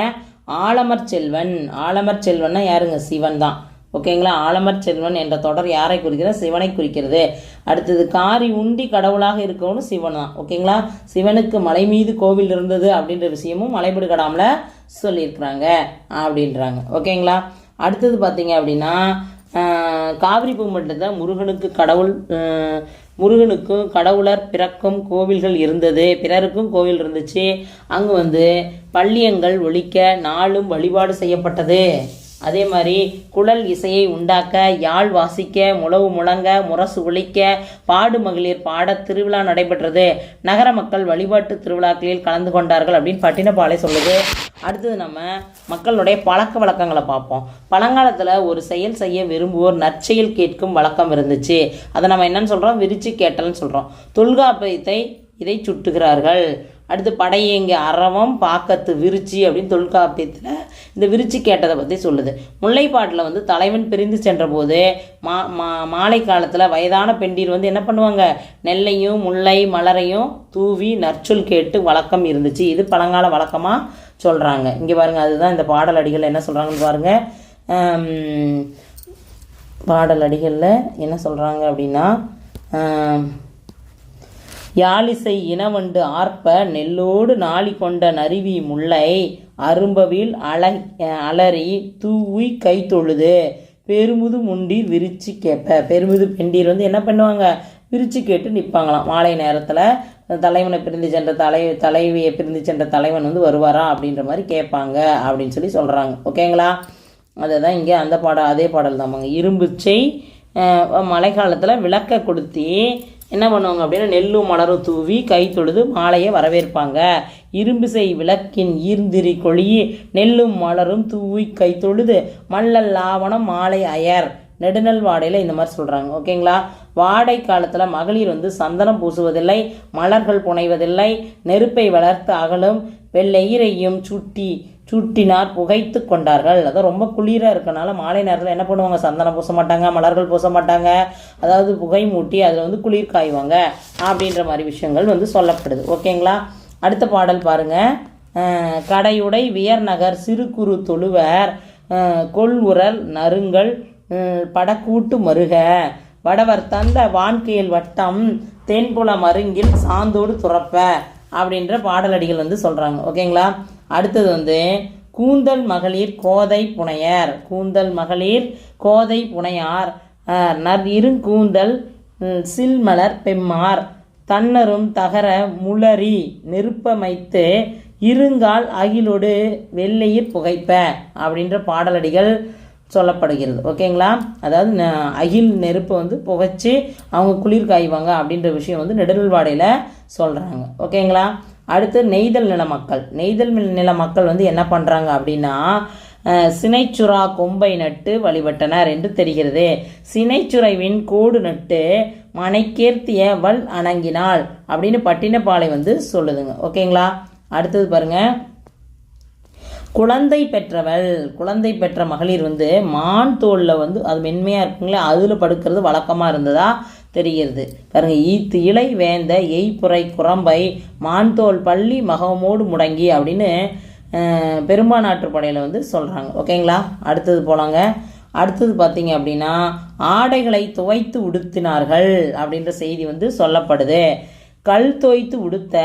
ஆலமர் செல்வன். ஆலமர் செல்வன்னா யாருங்க? சிவன் தான். ஓகேங்களா, ஆலமர் செல்வன் என்ற தொடர் யாரை குறிக்கிறது? சிவனை குறிக்கிறது. அடுத்தது காரி உண்டி கடவுளாக இருக்கவனும் சிவன் தான். ஓகேங்களா, சிவனுக்கு மலை மீது கோவில் இருந்தது அப்படின்ற விஷயமும் மலைபடு கடாமில் சொல்லியிருக்கிறாங்க அப்படின்றாங்க. ஓகேங்களா, அடுத்தது பார்த்தீங்க அப்படின்னா காவிரி பூம்பட்டினத்தில் முருகனுக்கும் கடவுளர் பிறக்கும் கோவில்கள் இருந்தது, பிறருக்கும் கோவில் இருந்துச்சு. அங்கே வந்து பள்ளியங்கள் ஒலிக்க நாளும் வழிபாடு செய்யப்பட்டது. அதே மாதிரி குழல் இசையை உண்டாக்க, யாழ் வாசிக்க, முழவு முழங்க, முரசு ஒலிக்க, பாடு மகளிர் பாட திருவிழா நடைபெற்றது. நகர மக்கள் வழிபாட்டு திருவிழாக்களில் கலந்து கொண்டார்கள் அப்படின்னு பட்டினப்பாலை சொல்லுது. அடுத்தது நம்ம மக்களுடைய பழக்க வழக்கங்களை பார்ப்போம். பழங்காலத்தில் ஒரு செயல் செய்ய விரும்புவோர் நற்செயல் கேட்கும் வழக்கம் இருந்துச்சு. அதை நம்ம என்னன்னு சொல்கிறோம்? விரிச்சு கேட்டல்னு சொல்கிறோம். தொல்காப்பியத்தை இதை சுட்டுகிறார்கள். அடுத்து படையேங்க அறவம் பாக்கத்து விரிச்சி அப்படின்னு தொல்காப்பியத்தில் இந்த விரிச்சி கேட்டதை பற்றி சொல்லுது. முல்லைப்பாட்டில் வந்து தலைவன் பிரிந்து சென்ற போது மாலை காலத்தில் வயதான பெண்டீர் வந்து என்ன பண்ணுவாங்க? நெல்லையும் முல்லை மலரையும் தூவி நற்சொல் கேட்டு வழக்கம் இருந்துச்சு. இது பழங்கால வழக்கமாக சொல்கிறாங்க. இங்கே பாருங்கள், அதுதான் இந்த பாடல் அடிகள் என்ன சொல்கிறாங்கன்னு பாருங்கள். பாடல் அடிகளில் என்ன சொல்கிறாங்க அப்படின்னா, யாழிசை இனவண்டு ஆர்ப்ப நெல்லோடு நாளி கொண்ட நறுவி முல்லை அரும்பவில் அலறி தூவி கை தொழுது பெருமுது முண்டீர் விரிச்சு கேட்ப. பெருமுது பெண்டீர் வந்து என்ன பண்ணுவாங்க? விரிச்சு கேட்டு நிற்பாங்களாம். மாலை நேரத்தில் தலைவனை பிரிந்து சென்ற தலைவியை பிரிந்து சென்ற தலைவன் வந்து வருவாரா அப்படின்ற மாதிரி கேட்பாங்க அப்படின்னு சொல்கிறாங்க. ஓகேங்களா, அதை தான் இங்கே அந்த அதே பாடல் தான்பாங்க. இரும்புச்சை மழை காலத்தில் விளக்க கொடுத்தி என்ன பண்ணுவாங்க அப்படின்னா நெல்லும் மலரும் தூவி கை தொழுது மாலையை வரவேற்பாங்க. இரும்புசை விளக்கின் ஈர்ந்திரி கொழியி நெல்லும் மலரும் தூவி கை தொழுது மல்லல் லாவணம் மாலை அயர் நெடுநல் வாடையில் இந்த மாதிரி சொல்கிறாங்க. ஓகேங்களா, வாடை காலத்தில் மகளிர் வந்து சந்தனம் பூசுவதில்லை, மலர்கள் புனைவதில்லை, நெருப்பை வளர்த்து அகலும் வெள்ளெயிரையும் சுட்டினார் புகைத்து கொண்டார்கள். அதான் ரொம்ப குளிராக இருக்கனால மாலை நேரத்தில் என்ன பண்ணுவாங்க? சந்தனம் பூச மாட்டாங்க, மலர்கள் பூச மாட்டாங்க, அதாவது புகை மூட்டி அதில் வந்து குளிர் காய்வாங்க அப்படின்ற மாதிரி விஷயங்கள் வந்து சொல்லப்படுது. ஓகேங்களா, அடுத்த பாடல் பாருங்கள். கடையுடை வியர்நகர் சிறு குறு தொழுவர் கொள்வுரல் நறுங்கள் படக்கூட்டு மருக வடவர் தந்த வான்கையில் வட்டம் தென்புல மருங்கில் சாந்தோடு துறப்ப அப்படின்ற பாடலடிகள் வந்து சொல்கிறாங்க. ஓகேங்களா, அடுத்தது வந்து கூந்தல் மகளிர் கோதை புனையர். கூந்தல் மகளிர் கோதை புனையார் இருங்கூந்தல் சில்மலர் பெம்மார் தன்னரும் தகர முளரி நெருப்பமைத்து இருங்கால் அகிலோடு வெள்ளையிர் புகைப்ப அப்படின்ற பாடலடிகள் சொல்லப்படுகிறது. ஓகேங்களா, அதாவது அகில் நெருப்பை வந்து புகைச்சி அவங்க குளிர் காய்வாங்க அப்படின்ற விஷயம் வந்து நெடுநல்வாடையில் சொல்கிறாங்க. ஓகேங்களா, அடுத்து நெய்தல் நில மக்கள். நெய்தல் நில மக்கள் வந்து என்ன பண்ணுறாங்க அப்படின்னா சினைச்சுறா கொம்பை நட்டு வழிபட்டனர் என்று தெரிகிறது. சினைச்சுரைவின் கோடு நட்டு மனைக்கேர்த்திய வல் அணங்கினாள் அப்படின்னு பட்டினப்பாலை வந்து சொல்லுதுங்க. ஓகேங்களா, அடுத்தது பாருங்க. குழந்தை பெற்ற மகளிர் வந்து மான் தோலில் வந்து அது மென்மையாக இருக்குங்களே அதில் படுக்கிறது வழக்கமாக இருந்ததா தெரிகிறது. பாருங்க, ஈத்து இலை வேந்த எய்ப்புரை குரம்பை மான் தோல் பள்ளி மகமோடு முடங்கி அப்படின்னு பெரும்பானாற்றுப்படையில் வந்து சொல்கிறாங்க. ஓகேங்களா, அடுத்தது போலாங்க. அடுத்தது பார்த்தீங்க அப்படின்னா ஆடைகளை துவைத்து உடுத்தினார்கள் அப்படின்ற செய்தி வந்து சொல்லப்படுது. கல் தோய்த்து உடுத்த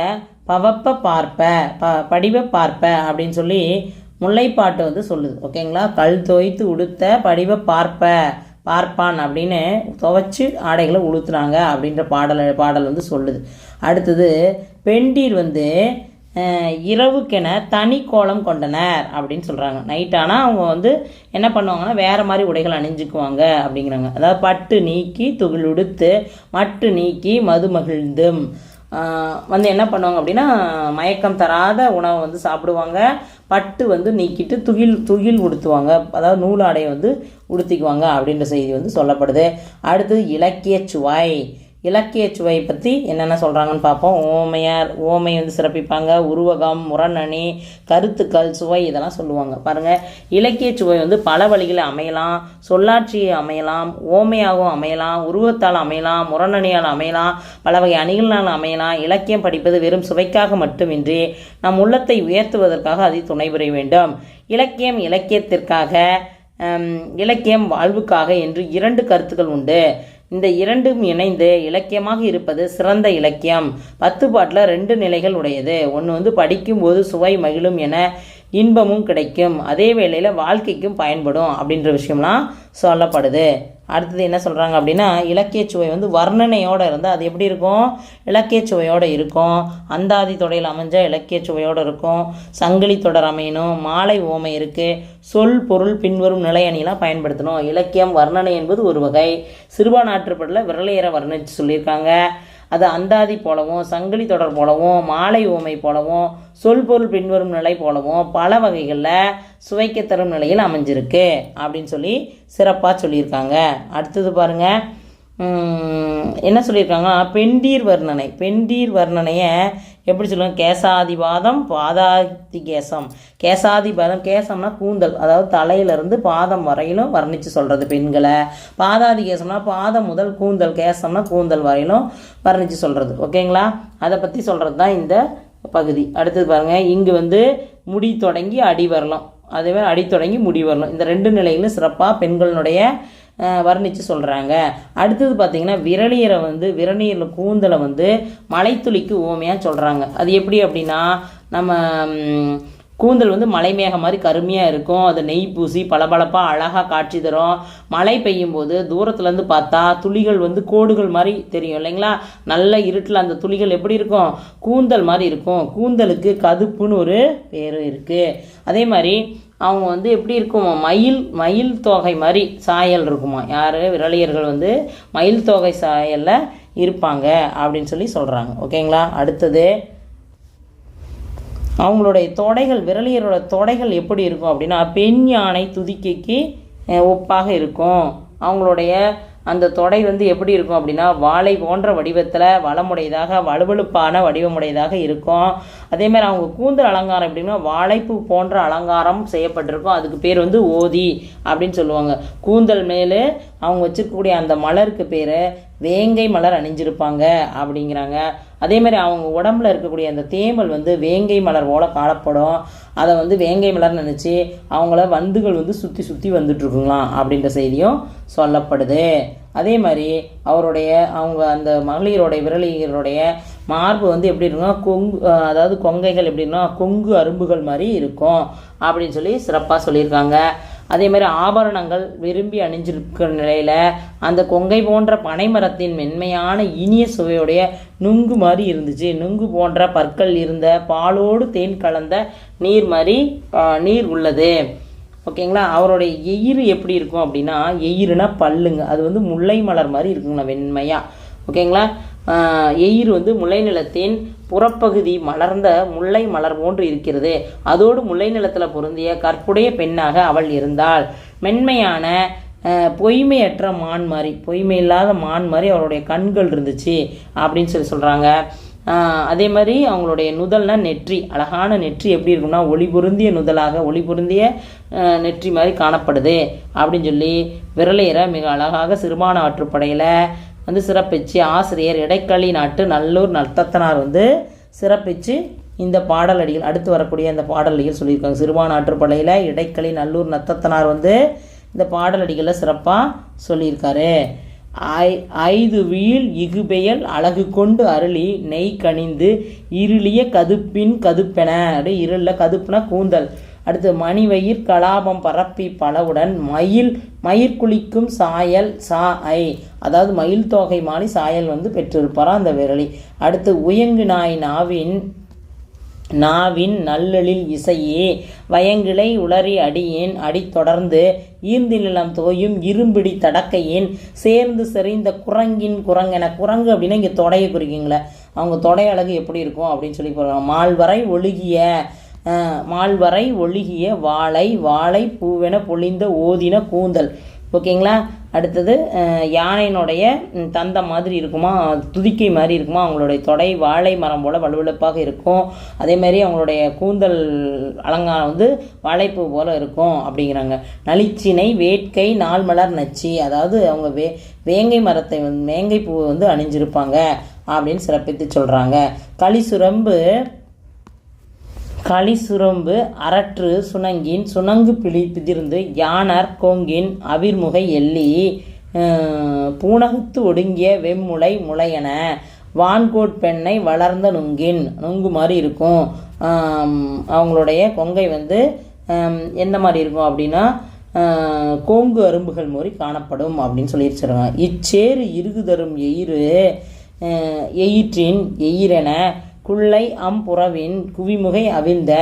பவப்ப பார்ப்ப படிவ பார்ப்ப அப்படின்னு சொல்லி முல்லைப்பாட்டு வந்து சொல்லுது. ஓகேங்களா? கல் தோய்த்து உடுத்த படிவ பார்ப்பான் அப்படின்னு துவைச்சி ஆடைகளை உளுத்துனாங்க அப்படின்ற பாடல் வந்து சொல்லுது. அடுத்தது பெண்டீர் வந்து இரவுக்கென தனி கோலம் கொண்டனர் அப்படின்னு சொல்கிறாங்க. நைட்டானால் அவங்க வந்து என்ன பண்ணுவாங்கன்னா வேறு மாதிரி உடைகள் அணிஞ்சுக்குவாங்க அப்படிங்கிறாங்க. அதாவது பட்டு நீக்கி துகில் உடுத்து மட்டு நீக்கி மது மகிழ்ந்தும் வந்து என்ன பண்ணுவாங்க அப்படின்னா மயக்கம் தராத உணவை வந்து சாப்பிடுவாங்க. பட்டு வந்து நீக்கிட்டு துகில் உடுத்துவாங்க, அதாவது நூலாடையை வந்து உடுத்திக்குவாங்க அப்படின்ற செய்தி வந்து சொல்லப்படுது. அடுத்தது இலக்கிய சுவை பற்றி என்னென்ன சொல்கிறாங்கன்னு பார்ப்போம். ஓமை வந்து சிறப்பிப்பாங்க. உருவகம், முரணணி, கருத்துக்கள், சுவை இதெல்லாம் சொல்லுவாங்க. பாருங்கள், இலக்கிய சுவை வந்து பல வழிகளில் அமையலாம். சொல்லாட்சி அமையலாம், ஓமையாகவும் அமையலாம், உருவத்தால் அமையலாம், முரணணியால் அமையலாம், பல வகை அணிகளால் அமையலாம். இலக்கியம் படிப்பது வெறும் சுவைக்காக மட்டுமின்றி நம் உள்ளத்தை உயர்த்துவதற்காக அதை துணை புரிய வேண்டும். இலக்கியம் இலக்கியத்திற்காக, இலக்கியம் வாழ்வுக்காக என்று 2 கருத்துக்கள் உண்டு. இந்த இரண்டும் இணைந்து இலக்கியமாக இருப்பது சிறந்த இலக்கியம். 10 பாட்டில் 2 நிலைகள் உடையது. ஒன்று வந்து படிக்கும்போது சுவை மகிழும் என இன்பமும் கிடைக்கும், அதே வேளையில் வாழ்க்கைக்கும் பயன்படும் அப்படின்ற விஷயம்லாம் சொல்லப்படுது. அடுத்தது என்ன சொல்கிறாங்க அப்படின்னா, இலக்கிய சுவை வந்து வர்ணனையோடு இருந்தால் அது எப்படி இருக்கும்? இலக்கிய சுவையோடு இருக்கும். அந்தாதி தொடையில் அமைஞ்ச இலக்கிய சுவையோடு இருக்கும். சங்கிலி தொடர் அமையணும். மாலை ஓமை இருக்குது. சொல் பொருள் பின்வரும் நிலையணிலாம் பயன்படுத்தணும். இலக்கியம் வர்ணனை என்பது ஒரு வகை. சிறுபான்மையாற்றுப்படல விரலையரை வர்ணித்து சொல்லியிருக்காங்க. அது அந்தாதி போலவும், சங்கிலி தொடர் போலவும், மாலை ஓமை போலவும், சொல் பொருள் பின்வரும் நிலை போலவும் பல வகைகளில் சுவைக்க தரும் நிலையில் அமைஞ்சிருக்கு அப்படின்னு சொல்லி சிறப்பாக சொல்லியிருக்காங்க. அடுத்தது பாருங்கள், என்ன சொல்லியிருக்காங்கன்னா பெண்டீர் வர்ணனையை எப்படி சொல்லுவாங்க? கேசாதிபாதம் பாதாதி கேசம். கேசம்னா கூந்தல், அதாவது தலையிலேருந்து பாதம் வரையிலும் வர்ணித்து சொல்கிறது பெண்களை. பாதாதி கேசம்னா பாதம் முதல் கூந்தல், கேசம்னா கூந்தல் வரையிலும் வர்ணித்து சொல்கிறது. ஓகேங்களா? அதை பற்றி சொல்கிறது தான் இந்த பகுதி. அடுத்தது பாருங்கள், இங்கு வந்து முடி தொடங்கி அடி வரலாம், அதேமாதிரி அடி தொடங்கி முடி வரலாம். இந்த 2 நிலையிலும் சிறப்பாக பெண்களுடைய வர்ணித்து சொல்கிறாங்க. அடுத்தது பார்த்திங்கன்னா விரலியரில் கூந்தலை வந்து மலைத்துளிக்கு ஓமையாக சொல்கிறாங்க. அது எப்படி அப்படின்னா, நம்ம கூந்தல் வந்து மலைமேகம் மாதிரி கருமையாக இருக்கும். அது நெய் பூசி பளபளப்பாக அழகாக காட்சி தரும். மழை பெய்யும் போது தூரத்துலேருந்து பார்த்தா துளிகள் வந்து கோடுகள் மாதிரி தெரியும் இல்லைங்களா? நல்ல இருட்டில் அந்த துளிகள் எப்படி இருக்கும்? கூந்தல் மாதிரி இருக்கும். கூந்தலுக்கு கதுப்புன்னு ஒரு பேர் இருக்குது. அதே மாதிரி அவங்க வந்து எப்படி இருக்கும்? மயில் தொகை மாதிரி சாயல் இருக்குமா. யார்? விரலியர்கள் வந்து மயில் தொகை சாயலில் இருப்பாங்க அப்படின்னு சொல்லி சொல்கிறாங்க. ஓகேங்களா? அடுத்தது அவங்களுடைய தொடைகள், விரலியரோட தொடைகள் எப்படி இருக்கும் அப்படின்னா பெண் யானை துதிக்கைக்கு ஒப்பாக இருக்கும். அவங்களுடைய அந்த தொடை வந்து எப்படி இருக்கும் அப்படின்னா வாழை போன்ற வடிவத்தில் வளமுடையதாக வலுவழுப்பான வடிவமுடையதாக இருக்கும். அதேமாதிரி அவங்க கூந்தல் அலங்காரம் எப்படின்னா வாழைப்பூ போன்ற அலங்காரம் செய்யப்பட்டிருக்கும். அதுக்கு பேர் வந்து ஓதி அப்படின்னு சொல்லுவாங்க. கூந்தல் மேலே அவங்க வச்சுருக்கக்கூடிய அந்த மலருக்கு பேர் வேங்கை மலர் அணிஞ்சிருப்பாங்க அப்படிங்கிறாங்க. அதேமாதிரி அவங்க உடம்புல இருக்கக்கூடிய அந்த தேமல் வந்து வேங்கை மலர் போல காணப்படும். அதை வந்து வேங்கை மலர் நினச்சி அவங்கள வண்டுகள் வந்து சுற்றி வந்துட்டுருக்குங்களாம் அப்படின்ற செய்தியும் சொல்லப்படுது. அதே மாதிரி அவங்க அந்த விரலியருடைய மார்பு வந்து எப்படி இருக்குன்னா அதாவது கொங்கைகள் எப்படின்னா கொங்கு அரும்புகள் மாதிரி இருக்கும் அப்படின்னு சொல்லி சிறப்பாக சொல்லியிருக்காங்க. அதே மாதிரி ஆபரணங்கள் விரும்பி அணிஞ்சிருக்கிற நிலையில் அந்த கொங்கை போன்ற பனைமரத்தின் மென்மையான இனிய சுவையுடைய நுங்கு மாதிரி இருந்துச்சு. நுங்கு போன்ற பற்கள் இருந்த பாலோடு தேன் கலந்த நீர் உள்ளது. ஓகேங்களா? அவருடைய எயிறு எப்படி இருக்கும் அப்படின்னா, எயிறுனா பல்லுங்க, அது வந்து முல்லை மலர் மாதிரி இருக்குங்கண்ணா வெண்மையாக. ஓகேங்களா? எயிறு வந்து முல்லை நிலத்தின் புறப்பகுதி மலர்ந்த முல்லை மலர் போன்று இருக்கிறது. அதோடு முல்லை நிலத்தில் பொருந்திய கற்புடைய பெண்ணாக அவள் இருந்தாள். மென்மையான பொய்மையற்ற மான் மாதிரி, பொய்மை இல்லாத மான் மாதிரி அவருடைய கண்கள் இருந்துச்சு அப்படின்னு சொல்கிறாங்க. அதே மாதிரி அவங்களுடைய நுதல்னா நெற்றி, அழகான நெற்றி எப்படி இருக்கும்னா ஒளி பொருந்திய நுதலாக ஒளி பொருந்திய நெற்றி மாதிரி காணப்படுது அப்படின்னு சொல்லி விரலையரை மிக அழகாக சிறுபான ஆற்றுப்படையில் வந்து சிறப்பிச்சு ஆசிரியர் இடைக்களி நாட்டு நல்லூர் நத்தத்தனார் வந்து சிறப்பிச்சு இந்த பாடலடிகள் அடுத்து வரக்கூடிய அந்த பாடலடிகள் சொல்லியிருக்காங்க. சிறுபான் ஆற்றுப்படையில் இடைக்களி நல்லூர் நத்தத்தனார் வந்து இந்த பாடலடிகளில் சிறப்பாக சொல்லியிருக்காரு. 5 வீழ் இகுபெயல் அழகு கொண்டு அருளி நெய் கனிந்து இருளிய கதுப்பின் கதுப்பென. அப்படியே இருளில் கதுப்புனா கூந்தல், அடுத்து மணிவயிர் கலாபம் பரப்பி பலவுடன் மயிர் சாயல் அதாவது மயில் தோகை மாறி சாயல் வந்து பெற்றிருப்பாரா அந்த விரலி. அடுத்து உயங்கு நாய் நாவின் நல்லெழில் இசையே வயங்கிளை உளறி அடியேன் அடி தொடர்ந்து ஈர்ந்திலம் தோயும் இரும்பிடி தடக்கையின் சேர்ந்து செறிந்த குரங்கென குரங்கு அப்படின்னா இங்கே தொடையை குறிக்கிங்களே, அவங்க தொடை அழகு எப்படி இருக்கும் அப்படின்னு சொல்லி போகிறாங்க. மால்வரை ஒழுகிய வாழை பூவென பொழிந்த ஓதின கூந்தல். ஓகேங்களா. அடுத்தது யானையினுடைய தந்த மாதிரி இருக்குமா, துதிக்கை மாதிரி இருக்குமா, அவங்களுடைய தொடை வாழை மரம் போல் வலுவழுப்பாக இருக்கும். அதே மாதிரி அவங்களுடைய கூந்தல் அலங்காரம் வந்து வாழைப்பூ போல் இருக்கும் அப்படிங்கிறாங்க. நளிச்சினை வேட்கை நாள் மலர் நச்சி, அதாவது அவங்க வேங்கை மரத்தை வேங்கை பூவை வந்து அணிஞ்சிருப்பாங்க அப்படின்னு சிறப்பித்து சொல்கிறாங்க. களிசுரம்பு அரற்று சுணங்கு பிதிர்ந்து யானர் கோங்கின் அவிர்முகை எள்ளி பூனகத்து ஒடுங்கிய முளையன வான்கோட் பெண்ணை வளர்ந்த நுங்கு மாதிரி இருக்கும். அவங்களுடைய கொங்கை வந்து எந்த மாதிரி இருக்கும் அப்படின்னா கோங்கு அரும்புகள் மாதிரி காணப்படும் அப்படின்னு சொல்லிடுச்சிருக்காங்க. இச்சேறு இருகுதரும் எயிற்றின் எயிரென குள்ளை அம்புறவின் குவிமுகை அவிழ்ந்த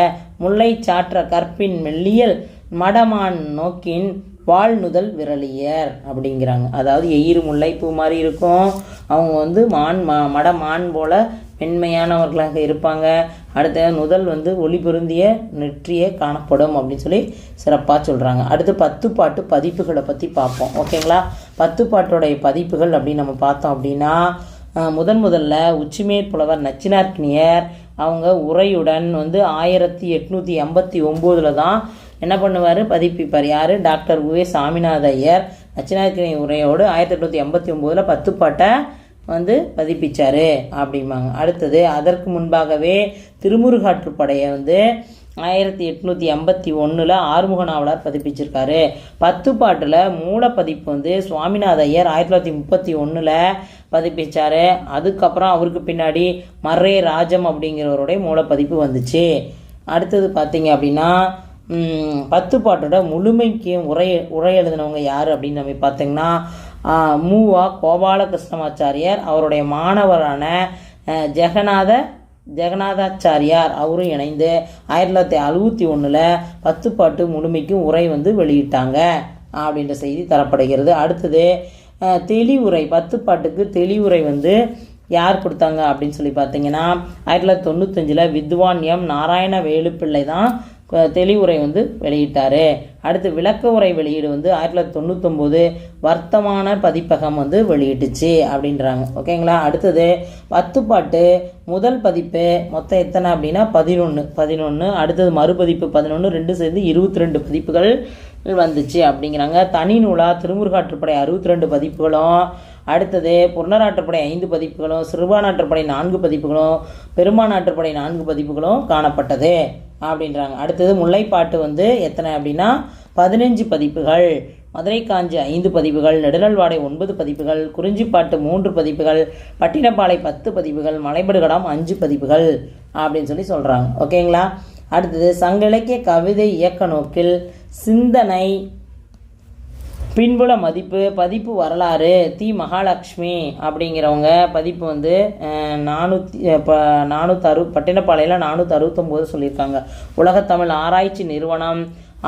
முல்லை சாற்ற கற்பின் மெல்லியல் மடமான் நோக்கின் வாழ்நுதல் விரலியர் அப்படிங்கிறாங்க. அதாவது எயிறு முல்லைப்பூ மாதிரி இருக்கும். அவங்க வந்து மடமான் போல மென்மையானவர்களாக இருப்பாங்க. அடுத்த நுதல் வந்து ஒளி பொருந்திய நெற்றியே காணப்படும் அப்படின்னு சொல்லி சிறப்பாக சொல்கிறாங்க. அடுத்து 10 பாட்டு பதிப்புகளை பற்றி பார்ப்போம். ஓகேங்களா. 10 பாட்டோடைய பதிப்புகள் அப்படின்னு நம்ம பார்த்தோம் அப்படின்னா முதல்ல உச்சிமேற் புலவர் நச்சினார்க்கினியர் அவங்க உரையுடன் வந்து 1889 தான் என்ன பண்ணுவார், பதிப்பிப்பார். யார்? டாக்டர் உவே சாமிநாத ஐயர் நச்சினார்க்கினியர் உரையோடு 1889 10 பாட்டை வந்து பதிப்பிச்சார் அப்படிம்பாங்க. அடுத்தது அதற்கு முன்பாகவே திருமுருகாற்றுப்படையை வந்து 1851 ஆறுமுக நாவலர் பதிப்பிச்சிருக்காரு. 10 பாட்டில் மூலப்பதிப்பு வந்து சுவாமிநாத ஐயர் 1931 பதிப்பிச்சார். அதுக்கப்புறம் அவருக்கு பின்னாடி மர்ரே ராஜம் அப்படிங்கிறவருடைய மூலப்பதிப்பு வந்துச்சு. அடுத்தது பார்த்தீங்க அப்படின்னா 10 பாட்டோட முழுமைக்கு உரை எழுதினவங்க யார் அப்படின்னு நம்ம பார்த்தீங்கன்னா மூவா கோபாலகிருஷ்ணமாச்சாரியார், அவருடைய மாணவரான ஜெகநாதாச்சாரியார் அவரும் இணைந்து 1961 10 பாட்டு முழுமைக்கும் உரை வந்து வெளியிட்டாங்க அப்படின்ற செய்தி தரப்படுகிறது. அடுத்தது தெளிவுரை, 10 பாட்டுக்கு தெளிவுரை வந்து யார் கொடுத்தாங்க அப்படின்னு சொல்லி பார்த்தீங்கன்னா 1995 வித்வான் எம் நாராயண வேலுப்பிள்ளை தான் தெளிவுரை வந்து வெளியிட்டார். அடுத்து விளக்க உரை வெளியீடு வந்து 1999 வர்த்தமான பதிப்பகம் வந்து வெளியிட்டுச்சு அப்படின்றாங்க. ஓகேங்களா. அடுத்தது 10 பாட்டு முதல் பதிப்பு மொத்தம் எத்தனை அப்படின்னா 11. அடுத்தது மறுபதிப்பு 11, 2 சேர்ந்து 22 பதிப்புகள் வந்துச்சு அப்படிங்கிறாங்க. தனி நூலா திருமுருகாற்றுப்படை 62 பதிப்புகளும், அடுத்தது புறநாற்றுப்படை 5 பதிப்புகளும், சிறுபானாற்றுப்படை 4 பதிப்புகளும், பெருமானாற்றுப்படை 4 பதிப்புகளும் காணப்பட்டது அப்படின்றாங்க. அடுத்தது முல்லைப்பாட்டு வந்து எத்தனை அப்படின்னா 15 பதிப்புகள், மதுரை காஞ்சி 5 பதிப்புகள், நெடுநல்வாடை 9 பதிப்புகள், குறிஞ்சிப்பாட்டு 3 பதிப்புகள், பட்டினப்பாலை 10 பதிப்புகள், மலைபடுகடாம் 5 பதிப்புகள் அப்படின்னு சொல்லி சொல்கிறாங்க. ஓகேங்களா. அடுத்தது சங்க இலக்கிய கவிதை இயக்க நோக்கில் சிந்தனை பின்புல மதிப்பு பதிப்பு வரலாறு தி மகாலட்சுமி அப்படிங்கிறவங்க பதிப்பு வந்து 460 பட்டினப்பாளையில் 469 சொல்லியிருக்காங்க. உலகத்தமிழ் ஆராய்ச்சி நிறுவனம்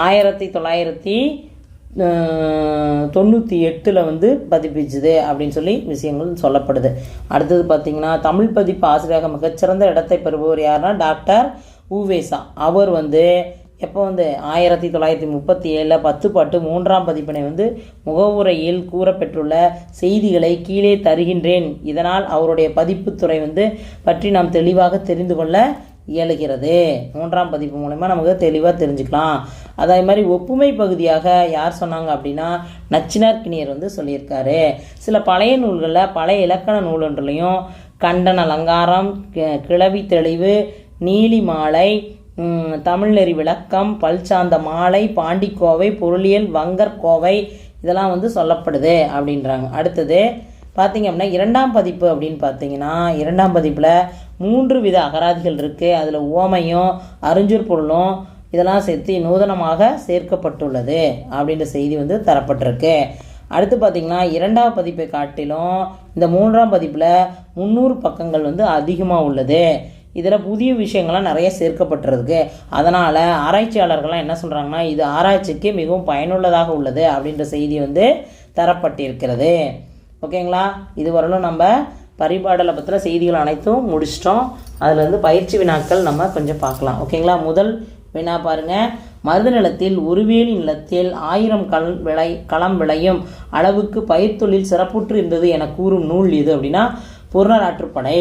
1998 வந்து பதிப்பிச்சுது அப்படின்னு சொல்லி விஷயங்கள் சொல்லப்படுது. அடுத்தது பார்த்திங்கன்னா தமிழ் பதிப்பு ஆசிரியராக மிகச்சிறந்த இடத்தை பெறுபவர் யாருன்னா டாக்டர் உவேசா. அவர் வந்து எப்போ வந்து 1937 10 பாட்டு 3ஆம் பதிப்பினை வந்து முகவுரையில் கூறப்பெற்றுள்ள செய்திகளை கீழே தருகின்றேன். இதனால் அவருடைய பதிப்புத்துறை வந்து பற்றி நாம் தெளிவாக தெரிந்து கொள்ள இயலுகிறது. 3ஆம் பதிப்பு மூலமா நமக்கு தெளிவாக தெரிஞ்சுக்கலாம். அதே மாதிரி ஒப்புமை பகுதியாக யார் சொன்னாங்க அப்படின்னா நச்சினார்க்கினியர் வந்து சொல்லியிருக்காரு. சில பழைய நூல்களில் பழைய இலக்கண நூலொன்றுலையும் கண்டன அலங்காரம், கிளவி தெளிவு, நீலி மாலை, தமிழ்நெறி விளக்கம், பல்சாந்த மாலை, பாண்டிக்கோவை, பொருளியல், வங்கற்கோவை இதெல்லாம் வந்து சொல்லப்படுது அப்படின்றாங்க. அடுத்தது பார்த்திங்க அப்படின்னா 2ஆம் பதிப்பு அப்படின்னு பார்த்தீங்கன்னா 2ஆம் பதிப்பில் 3 வித அகராதிகள் இருக்குது. அதில் உவமையும் அறிஞர் பொருளும் இதெல்லாம் சேர்த்து நூதனமாக சேர்க்கப்பட்டுள்ளது அப்படின்ற செய்தி வந்து தரப்பட்டிருக்கு. அடுத்து பார்த்திங்கன்னா 2ஆம் பதிப்பை காட்டிலும் இந்த 3ஆம் பதிப்பில் 300 பக்கங்கள் வந்து அதிகமாக உள்ளது. இதில் புதிய விஷயங்கள்லாம் நிறைய சேர்க்கப்பட்டிருக்கு. அதனால் ஆராய்ச்சியாளர்கள்லாம் என்ன சொல்கிறாங்கன்னா இது ஆராய்ச்சிக்கு மிகவும் பயனுள்ளதாக உள்ளது அப்படின்ற செய்தி வந்து தரப்பட்டிருக்கிறது. ஓகேங்களா, இதுவரையிலும் நம்ம பரிபாடலை பற்றின செய்திகள் அனைத்தும் முடிச்சிட்டோம். அதில் வந்து பயிற்சி வினாக்கள் நம்ம கொஞ்சம் பார்க்கலாம். ஓகேங்களா, முதல் வினா பாருங்கள். மருத நிலத்தில் ஒருவேலி நிலத்தில் 1000 களம் விளையும் அளவுக்கு பயிர் தொழில் சிறப்புற்று இருந்தது என கூறும் நூல் இது அப்படின்னா புறநானூற்றுப்படை.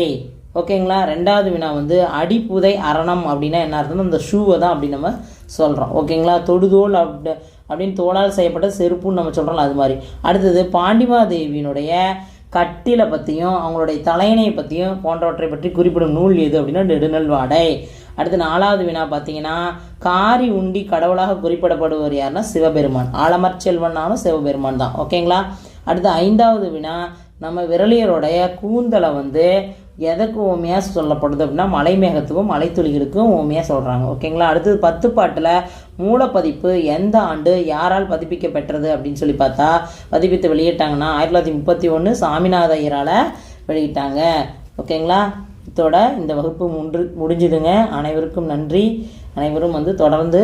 ஓகேங்களா, 2வது வினா வந்து அடிப்புதை அரணம் அப்படின்னா என்ன அர்த்தம், இந்த ஷூவை தான் அப்படி நம்ம சொல்கிறோம். ஓகேங்களா, தொடுதோல் அப்படின்னு தோளால் செய்யப்பட்ட செருப்புன்னு நம்ம சொல்கிறோம், அது மாதிரி. அடுத்தது பாண்டிமாதேவியினுடைய கட்டிலை பற்றியும் அவங்களுடைய தலையணையை பற்றியும் போன்றவற்றை பற்றி குறிப்பிடும் நூல் எது அப்படின்னா நெடுநல்வாடை. அடுத்து 4வது வினா பார்த்தீங்கன்னா காரி உண்டி கடவுளாக குறிப்பிடப்படுவர் யாருன்னா சிவபெருமான். ஆலமர் செல்வன்னாலும் சிவபெருமான் தான். ஓகேங்களா, அடுத்து 5வது வினா நம்ம விரலியருடைய கூந்தலை வந்து எதற்கு ஓமையாக சொல்லப்படுது அப்படின்னா மலைமேகத்துக்கும் மலைத்துளிகளுக்கும் ஓமையாக சொல்கிறாங்க. ஓகேங்களா, அடுத்தது 10 பாட்டில் மூலப்பதிப்பு எந்த ஆண்டு யாரால் பதிப்பிக்கப்பெற்றது அப்படின்னு சொல்லி பார்த்தா பதிப்பித்து வெளியிட்டாங்கன்னா 1931 சாமிநாத ஐயரால் வெளியிட்டாங்க. ஓகேங்களா, இதோட இந்த வகுப்பு முடிஞ்சுதுங்க. அனைவருக்கும் நன்றி. அனைவரும் வந்து தொடர்ந்து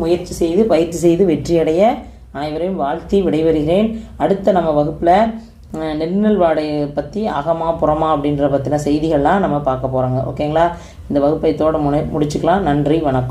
முயற்சி செய்து வெற்றியடைய அனைவரையும் வாழ்த்தி விடைபெறுகிறேன். அடுத்த நம்ம வகுப்பில் நெடுநல்வாடையை பற்றி அகமா புறமா அப்படின்ற பற்றின செய்திகள்லாம் நம்ம பார்க்க போகிறோங்க. ஓகேங்களா, இந்த வகுப்பை இதோட முடிச்சுக்கலாம். நன்றி, வணக்கம்.